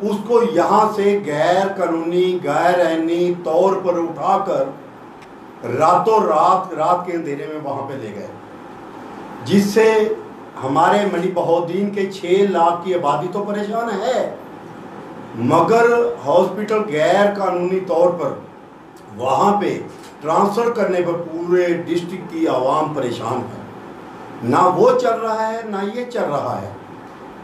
اس کو یہاں سے غیر قانونی غیر عینی طور پر اٹھا کر راتوں رات کے اندھیرے میں وہاں پہ لے گئے، جس سے ہمارے منڈی بہاؤالدین کے 6 لاکھ کی آبادی تو پریشان ہے، مگر ہاسپٹل غیر قانونی طور پر وہاں پہ ٹرانسفر کرنے پر پورے ڈسٹرکٹ کی عوام پریشان ہے۔ نہ وہ چل رہا ہے نہ یہ چل رہا ہے،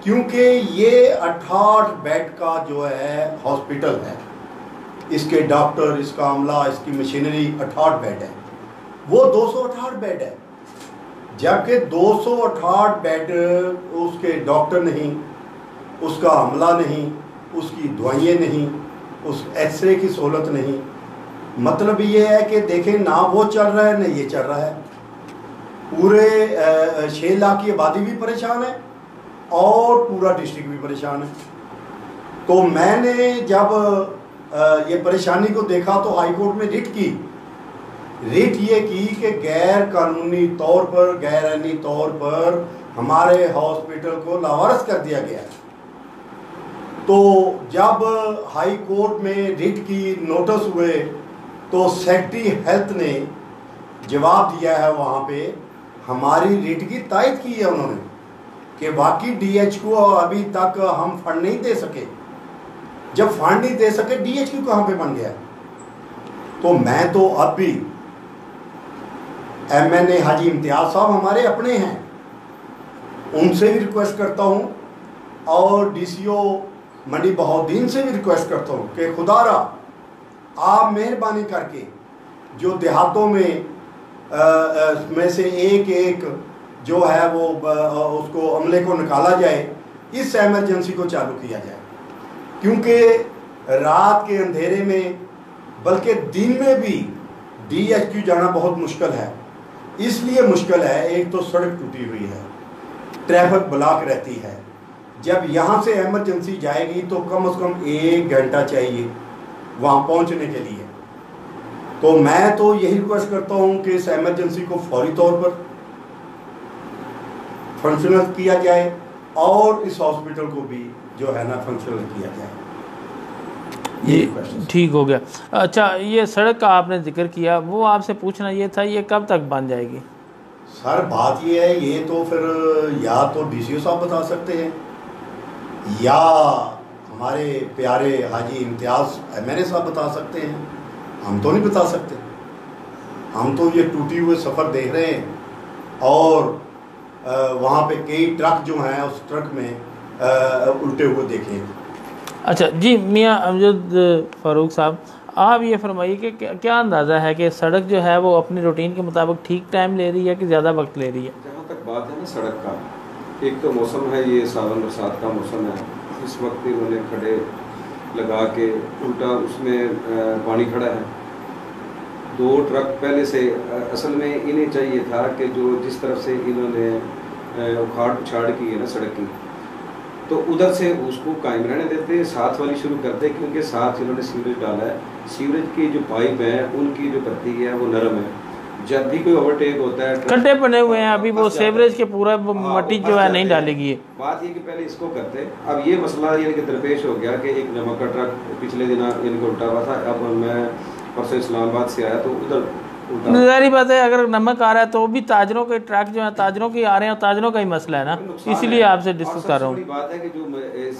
کیونکہ یہ 68 بیڈ کا جو ہے ہاسپٹل ہے، اس کے ڈاکٹر، اس کا عملہ، اس کی مشینری 68 بیڈ ہے، وہ 268 بیڈ ہے، جبکہ 268 بیڈ اس کے ڈاکٹر نہیں، اس کا عملہ نہیں، اس کی دوائیں نہیں، اس ایکس رے کی سہولت نہیں۔ مطلب یہ ہے کہ دیکھیں نہ وہ چل رہا ہے نہ یہ چل رہا ہے، پورے 6 لاکھ کی آبادی بھی پریشان ہے اور پورا ڈسٹرکٹ بھی پریشان ہے۔ تو میں نے جب یہ پریشانی کو دیکھا تو ہائی کورٹ میں ریٹ یہ کی کہ غیر قانونی طور پر غیر عینی طور پر ہمارے ہاسپٹل کو لاوارث کر دیا گیا۔ تو جب ہائی کورٹ میں ریٹ کی نوٹس ہوئے تو سیکرٹری ہیلتھ نے جواب دیا ہے، وہاں پہ ہماری ریٹ کی تائید کی ہے انہوں نے کہ واقعی ڈی ایچ کو ابھی تک ہم فنڈ نہیں دے سکے۔ جب فنڈ نہیں دے سکے ڈی ایچ کیو کہاں پہ بن گیا؟ تو میں تو اب بھی ایم این اے حاجی امتیاز صاحب ہمارے اپنے ہیں، ان سے بھی ریکویسٹ کرتا ہوں اور ڈی سی او منڈی بہاؤالدین سے بھی ریکویسٹ کرتا ہوں کہ خدا را آپ مہربانی کر کے جو دیہاتوں میں سے ایک جو ہے وہ اس کو عملے کو نکالا جائے، اس ایمرجنسی کو چالو کیا جائے، کیونکہ رات کے اندھیرے میں بلکہ دن میں بھی ڈی ایچ کیو جانا بہت مشکل ہے۔ اس لیے مشکل ہے، ایک تو سڑک ٹوٹی ہوئی ہے، ٹریفک بلاک رہتی ہے، جب یہاں سے ایمرجنسی جائے گی تو کم از کم 1 گھنٹہ چاہیے وہاں پہنچنے کے لیے۔ تو میں تو یہی ریکویسٹ کرتا ہوں کہ اس ایمرجنسی کو فوری طور پر فنکشنل کیا جائے اور اس ہاسپٹل کو بھی جو ہے نا فنکشنل کیا جائے۔ ٹھیک ہو گیا۔ اچھا، یہ سڑک کا آپ نے ذکر کیا، وہ آپ سے پوچھنا یہ تھا یہ کب تک بن جائے گی؟ سر بات یہ ہے، یہ تو پھر یا تو ڈی سی او صاحب بتا سکتے ہیں یا ہمارے پیارے حاجی امتیاز ایم این اے صاحب بتا سکتے ہیں، ہم تو نہیں بتا سکتے۔ ہم تو یہ ٹوٹی ہوئے سفر دیکھ رہے ہیں اور وہاں پہ کئی ٹرک جو ہیں اس ٹرک میں الٹے ہوئے دیکھے ہیں۔ اچھا جی، میاں امجد فاروق صاحب، آپ یہ فرمائیے کہ کیا اندازہ ہے کہ سڑک جو ہے وہ اپنی روٹین کے مطابق ٹھیک ٹائم لے رہی ہے کہ زیادہ وقت لے رہی ہے؟ جہاں تک بات ہے نا سڑک کا، ایک تو موسم ہے، یہ ساون برسات کا موسم ہے، اس وقت انہوں نے کھڑے لگا کے الٹا اس میں پانی کھڑا ہے، 2 ٹرک پہلے سے اصل میں انہیں چاہیے تھا کہ جو جس طرف سے انہوں نے اکھاڑ پچھاڑ کی ہے نا سڑک کی، تو ادھر سے اس کو قائم رہنے دیتے، ساتھ والی شروع کرتے، کیونکہ ساتھ انہوں نے سیوریج ڈالا ہے، سیوریج کی جو پائپ ہیں ان کی جو پتی ہے وہ نرم ہے، جب بھی کوئی اوورٹیک ہوتا ہے کھڈے بنے ہوئے ہیں، ابھی وہ سیوریج کے پورا مٹی جو ہے نہیں ڈالے گی۔ بات یہ کہ پہلے اس کو کرتے، اب یہ مسئلہ یعنی کہ درپیش ہو گیا کہ ایک نمک کا ٹرک پچھلے دن ان کو الٹا ہوا تھا، اب میں پرسوں اسلام آباد سے آیا تو ادھر ظاہری بات ہے اگر نمک آ رہا ہے تو بھی تاجروں کے ٹرک جو ہیں تاجروں کے آ رہے ہیں، تاجروں کا ہی مسئلہ ہے نا، اسی لیے آپ سے ڈسکس کر رہا ہوں۔ بڑی بات ہے کہ جو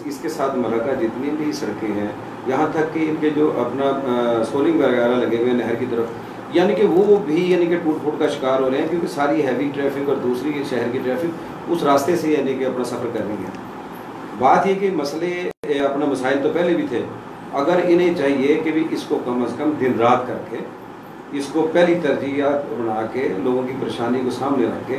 اس کے ساتھ ملکہ جتنی بھی سڑکیں ہیں، یہاں تک کہ ان کے جو اپنا سولنگ وغیرہ لگے ہوئے ہیں نہر کی طرف، یعنی کہ وہ بھی یعنی کہ ٹوٹ پھوٹ کا شکار ہو رہے ہیں، کیونکہ ساری ہیوی ٹریفک اور دوسری شہر کی ٹریفک اس راستے سے یعنی کہ اپنا سفر کر رہی ہے۔ بات یہ کہ مسئلے اپنا مسائل تو پہلے بھی تھے، اگر انہیں چاہیے کہ بھی اس کو کم از کم دن رات کر کے اس کو پہلی ترجیحات بنا کے لوگوں کی پریشانی کو سامنے رکھ کے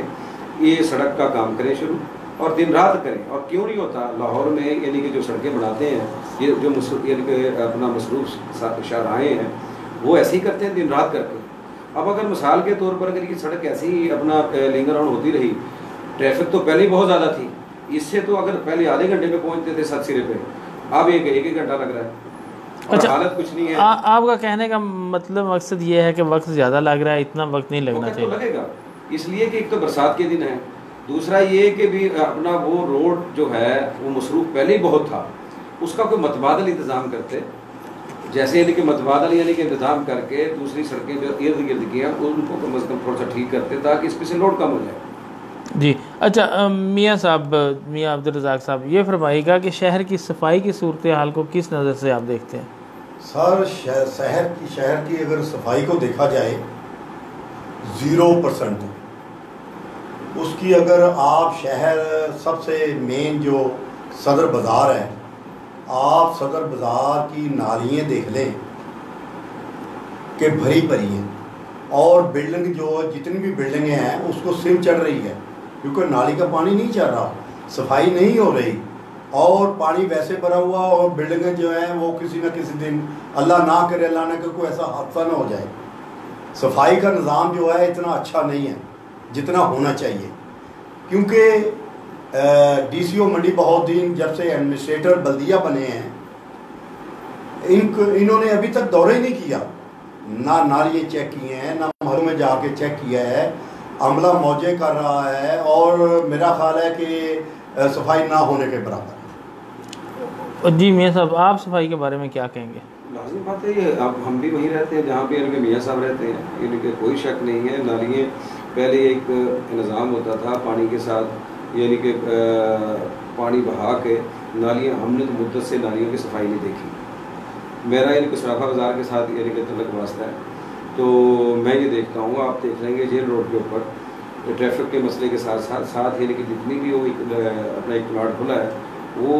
یہ سڑک کا کام کریں شروع، اور دن رات کریں۔ اور کیوں نہیں ہوتا لاہور میں یعنی کہ جو سڑکیں بناتے ہیں، یہ جو یعنی کہ اپنا مصروف شاہراہیں ہیں وہ ایسے ہی کرتے ہیں دن رات کر کے۔ اب اگر مثال کے طور پر اگر یہ سڑک ایسی ہی اپنا لنگر آن ہوتی رہی، ٹریفک تو پہلے ہی بہت زیادہ تھی، اس سے تو اگر پہلے آدھے گھنٹے میں پہنچتے تھے 7 سرے پہ، اب ایک گھنٹہ لگ رہا ہے، اور حالت کچھ نہیں ہے۔ آپ کا کہنے کا مطلب مقصد یہ ہے کہ وقت زیادہ لگ رہا ہے، اتنا وقت نہیں لگنا چاہیے؟ وقت تو لگے گا، اس لیے کہ ایک تو برسات کے دن ہے، دوسرا یہ کہ بھی اپنا وہ روڈ جو ہے وہ مصروف پہلے ہی بہت تھا، اس کا کوئی متبادل انتظام کرتے، جیسے یعنی کہ متبادل یعنی کہ انتظام کر کے دوسری سڑکیں جو ارد گرد کی ہیں ان کو کم از کم تھوڑا سا ٹھیک کرتے تاکہ اس پہ سے لوڈ کم ہو جائے۔ جی اچھا، میاں صاحب، میاں عبدالرزاق صاحب، یہ فرمائیے گا کہ شہر کی صفائی کی صورتحال کو کس نظر سے آپ دیکھتے ہیں؟ سر شہر کی اگر صفائی کو دیکھا جائے 0%۔ اس کی اگر آپ شہر سب سے مین جو صدر بازار ہے، آپ صدر بازار کی نالیاں دیکھ لیں کہ بھری پری ہیں، اور بلڈنگ جو جتنی بھی بلڈنگیں ہیں اس کو سم چڑھ رہی ہے کیونکہ نالی کا پانی نہیں چڑھ رہا، صفائی نہیں ہو رہی، اور پانی ویسے بھرا ہوا، اور بلڈنگیں جو ہیں وہ کسی نہ کسی دن اللہ نہ کرے، اللہ نہ کرے کوئی ایسا حادثہ نہ ہو جائے۔ صفائی کا نظام جو ہے اتنا اچھا نہیں ہے جتنا ہونا چاہیے، کیونکہ ڈی سی او منڈی بہاؤالدین جب سے ایڈمنسٹریٹر بلدیہ بنے ہیں انہوں نے ابھی تک دورہ ہی نہیں کیا، نہ نالیاں چیک کیے ہیں، نہ محلوں میں جا کے چیک کیا ہے، عملہ موجے کر رہا ہے، اور میرا خیال ہے کہ صفائی نہ ہونے کے برابر۔ جی میاں صاحب، آپ صفائی کے بارے میں کیا کہیں گے؟ لازمی بات ہے، یہ اب ہم بھی وہیں رہتے ہیں جہاں پہ ان کے میاں صاحب رہتے ہیں، ان کے کوئی شک نہیں ہے۔ نالیاں پہلے ایک نظام ہوتا تھا پانی کے ساتھ، یعنی کہ پانی بہا کے نالیاں، ہم نے تو مدت سے نالیوں کی صفائی نہیں دیکھی۔ میرا یعنی کہ سرافہ بازار کے ساتھ یعنی کہ تعلق واسطہ ہے، تو میں یہ دیکھتا ہوں، آپ دیکھ لیں گے جیل روڈ کے اوپر ٹریفک کے مسئلے کے ساتھ یعنی کہ جتنی بھی وہ اپنا ایک پلاٹ کھلا ہے وہ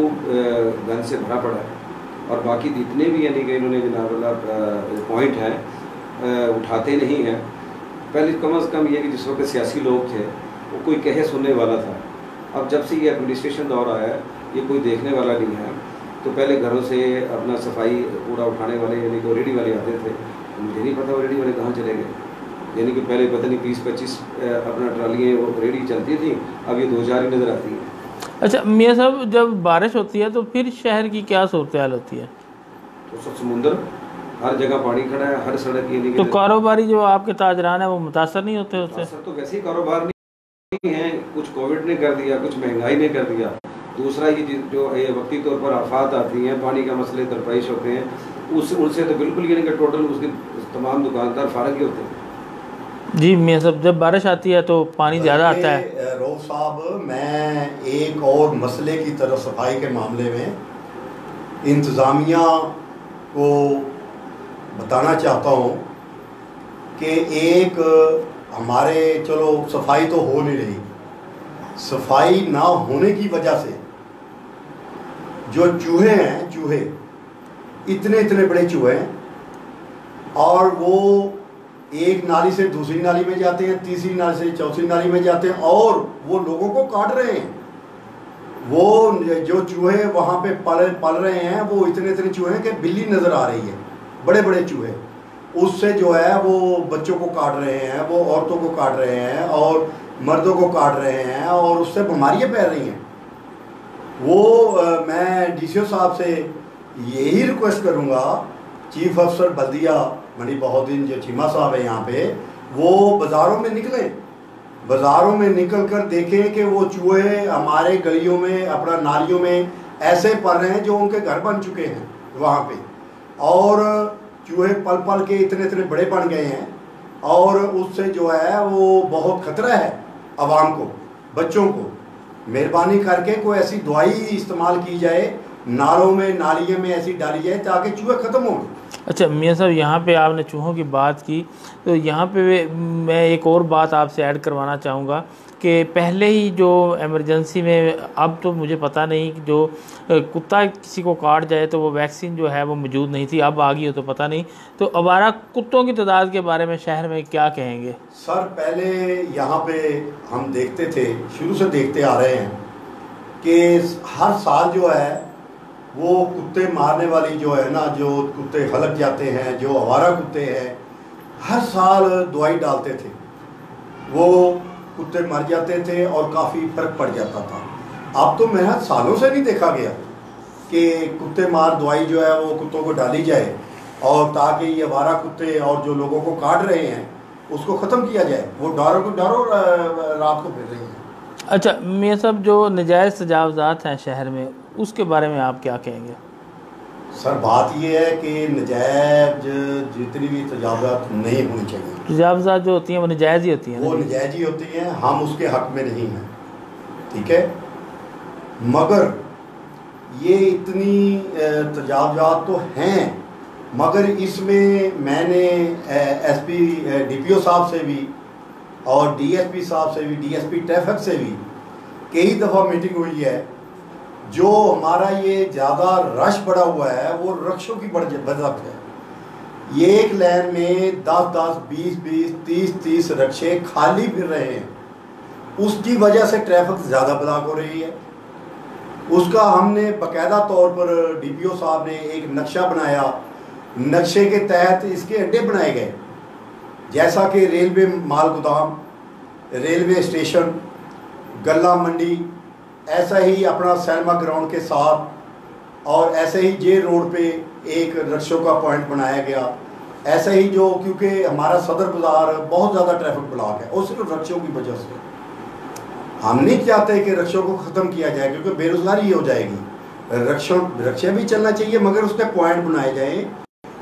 گند سے بھرا پڑا ہے، اور باقی جتنے بھی یعنی کہ انہوں نے جناب اللہ پوائنٹ ہیں اٹھاتے نہیں ہیں۔ پہلے کم از کم یہ کہ جس وقت سیاسی لوگ تھے وہ کوئی کہے سننے والا تھا، اب جب سے یہ ایڈمنسٹریشن دور آیا ہے یہ کوئی دیکھنے والا نہیں ہے۔ تو پہلے گھروں سے اپنا صفائی پورا اٹھانے والے یعنی کہ ریڈی والے آتے تھے، مجھے نہیں پتا وہ ریڈی والے کہاں چلے گئے، یعنی کہ پہلے پتہ نہیں 20-25 اپنا ٹرالیاں وہ ریڈی چلتی تھیں، اب یہ 2-4 ہی نظر آتی ہیں۔ اچھا میاں صاحب، جب بارش ہوتی ہے تو پھر شہر کی کیا صورتحال ہوتی ہے؟ تو سب سمندر، ہر جگہ پانی کھڑا ہے، ہر سڑک یعنی تو کاروباری جو آپ کے تاجران ہیں وہ متاثر نہیں ہوتے اس سے؟ تو ویسے ہی کاروبار نہیں ہے، کچھ کووڈ نے کر دیا، کچھ مہنگائی نے کر دیا، دوسرا یہ جو وقتی طور پر آفات آتی ہیں، پانی کا مسئلے درپیش ہوتے ہیں، ان سے تو بالکل یعنی کہ ٹوٹل اس کے تمام دکاندار فارغ ہی ہوتے ہیں۔ جی میاں صاحب، جب بارش آتی ہے تو پانی زیادہ آتا ہے۔ روف صاحب، میں ایک اور مسئلے کی طرف صفائی کے معاملے میں انتظامیہ کو بتانا چاہتا ہوں کہ ایک ہمارے چلو صفائی تو ہو نہیں رہی، صفائی نہ ہونے کی وجہ سے جو چوہے ہیں، چوہے اتنے بڑے چوہے ہیں، اور وہ ایک نالی سے دوسری نالی میں جاتے ہیں، تیسری نالی سے چوتھی نالی میں جاتے ہیں، اور وہ لوگوں کو کاٹ رہے ہیں۔ وہ جو چوہے وہاں پہ پل رہے ہیں وہ اتنے چوہے ہیں کہ بلی نظر آ رہی ہے، بڑے چوہے، اس سے جو ہے وہ بچوں کو کاٹ رہے ہیں، وہ عورتوں کو کاٹ رہے ہیں، اور مردوں کو کاٹ رہے ہیں، اور اس سے بیماریاں پھیل رہی ہیں۔ وہ میں ڈی سی او صاحب سے یہی ریکویسٹ کروں گا، چیف افسر بلدیہ منڈی بہاؤالدین جو چیمہ صاحب ہیں یہاں پہ، وہ بازاروں میں نکلیں، بازاروں میں نکل کر دیکھیں کہ وہ چوہے ہمارے گلیوں میں، اپنا نالیوں میں ایسے پل رہے ہیں جو ان کے گھر بن چکے ہیں وہاں پہ، اور چوہے پل کے اتنے بڑے بن گئے ہیں، اور اس سے جو ہے وہ بہت خطرہ ہے عوام کو، بچوں کو۔ مہربانی کر کے کوئی ایسی دوائی استعمال کی جائے، نالوں میں، نالیوں میں ایسی ڈالی جائے تاکہ چوہے ختم ہوں۔ اچھا میاں صاحب، یہاں پہ آپ نے چوہوں کی بات کی تو یہاں پہ میں ایک اور بات آپ سے ایڈ کروانا چاہوں گا کہ پہلے ہی جو ایمرجنسی میں، اب تو مجھے پتہ نہیں کہ جو کتا کسی کو کاٹ جائے تو وہ ویکسین جو ہے وہ موجود نہیں تھی، اب آ گئی ہو تو پتہ نہیں، تو آوارہ کتوں کی تعداد کے بارے میں شہر میں کیا کہیں گے؟ سر پہلے یہاں پہ ہم دیکھتے تھے، شروع سے دیکھتے آ رہے ہیں کہ ہر سال جو ہے وہ کتے مارنے والی جو ہے نا، جو کتے ہلک جاتے ہیں، جو آوارہ کتے ہیں، ہر سال دوائی ڈالتے تھے، وہ کتے مر جاتے تھے اور کافی فرق پڑ جاتا تھا۔ اب تو محض سالوں سے نہیں دیکھا گیا کہ کتے مار دوائی جو ہے وہ کتوں کو ڈالی جائے، اور تاکہ یہ آوارہ کتے اور جو لوگوں کو کاٹ رہے ہیں اس کو ختم کیا جائے، وہ ڈارو رات کو پھر رہی ہیں۔ اچھا میاں صاحب، جو نجائز تجاوزات ہیں شہر میں، اس کے بارے میں آپ کیا کہیں گے؟ سر بات یہ ہے کہ نجائز جتنی بھی تجاوزات نہیں ہونی چاہیے، تجاوزات جو ہوتی ہیں وہ نجائز ہی ہوتی ہیں، وہ نجائز ہی ہوتی ہیں، ہم اس کے حق میں نہیں ہیں، ٹھیک ہے، مگر یہ اتنی تجاوزات تو ہیں، مگر اس میں نے ایس پی ڈی پی او صاحب سے بھی اور ڈی ایس پی صاحب سے بھی، ڈی ایس پی ٹریفک سے بھی کئی دفعہ میٹنگ ہوئی ہے، جو ہمارا یہ زیادہ رش پڑا ہوا ہے وہ رکشوں کی وجہ ہے، یہ ایک لین میں 10 20 30 رکشے خالی پھر رہے ہیں، اس کی وجہ سے ٹریفک زیادہ بلاک ہو رہی ہے۔ اس کا ہم نے باقاعدہ طور پر ڈی پی او صاحب نے ایک نقشہ بنایا، نقشے کے تحت اس کے اڈے بنائے گئے، جیسا کہ ریلوے مال گودام، ریلوے اسٹیشن، گلہ منڈی، ایسا ہی اپنا سینما گراؤنڈ کے ساتھ، اور ایسے ہی جے روڈ پہ ایک رکشوں کا پوائنٹ بنایا گیا، ایسا ہی جو کیونکہ ہمارا صدر بازار بہت زیادہ ٹریفک بلاک ہے اور صرف رکشوں کی وجہ سے، ہم نہیں چاہتے کہ رکشوں کو ختم کیا جائے کیونکہ بے روزگاری ہو جائے گی، رکشے بھی چلنا چاہیے مگر اس کے پوائنٹ بنائے جائیں،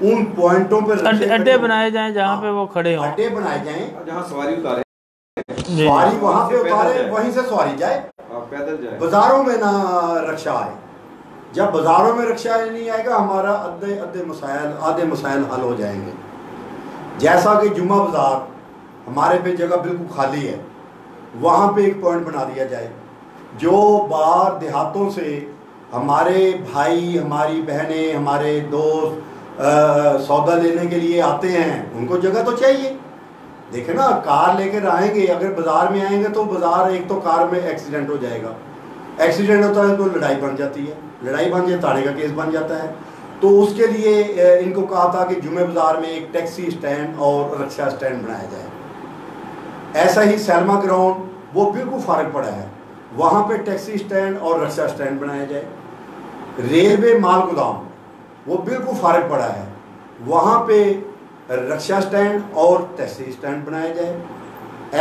ان پوائنٹوں پہ اڈے بنائے جائیں جہاں پہ وہ کھڑے ہوں، اڈے بنائے جائیں جہاں سواری اتارے، سواری وہاں پہ اتارے، وہیں سے سواری جائے، پیدل جائے، بازاروں میں نہ رکشہ آئے۔ جب بازاروں میں رکشہ نہیں آئے گا ہمارا آدھے مسائل حل ہو جائیں گے، جیسا کہ جمعہ بازار ہمارے پہ جگہ بالکل خالی ہے، وہاں پہ ایک پوائنٹ بنا دیا جائے، جو باہر دیہاتوں سے ہمارے بھائی، ہماری بہنیں، ہمارے دوست سودا لینے کے لیے آتے ہیں، ان کو جگہ تو چاہیے۔ دیکھیں نا، کار لے کر آئیں گے، اگر بازار میں آئیں گے تو بازار ایک تو کار میں ایکسیڈنٹ ہو جائے گا، ایکسیڈنٹ ہوتا ہے تو لڑائی بن جاتی ہے، لڑائی بن جائے تاڑے کا کیس بن جاتا ہے، تو اس کے لیے ان کو کہا تھا کہ جمعہ بازار میں ایک ٹیکسی اسٹینڈ اور رکشہ اسٹینڈ بنایا جائے۔ ایسا ہی سینما گراؤنڈ وہ بالکل فارغ پڑا ہے، وہاں پہ ٹیکسی اسٹینڈ اور رکشہ اسٹینڈ بنایا جائے۔ ریلوے مال گودام وہ بالکل فارغ پڑا ہے، وہاں پہ رکشہ اسٹینڈ اور ٹیکسی اسٹینڈ بنایا جائے۔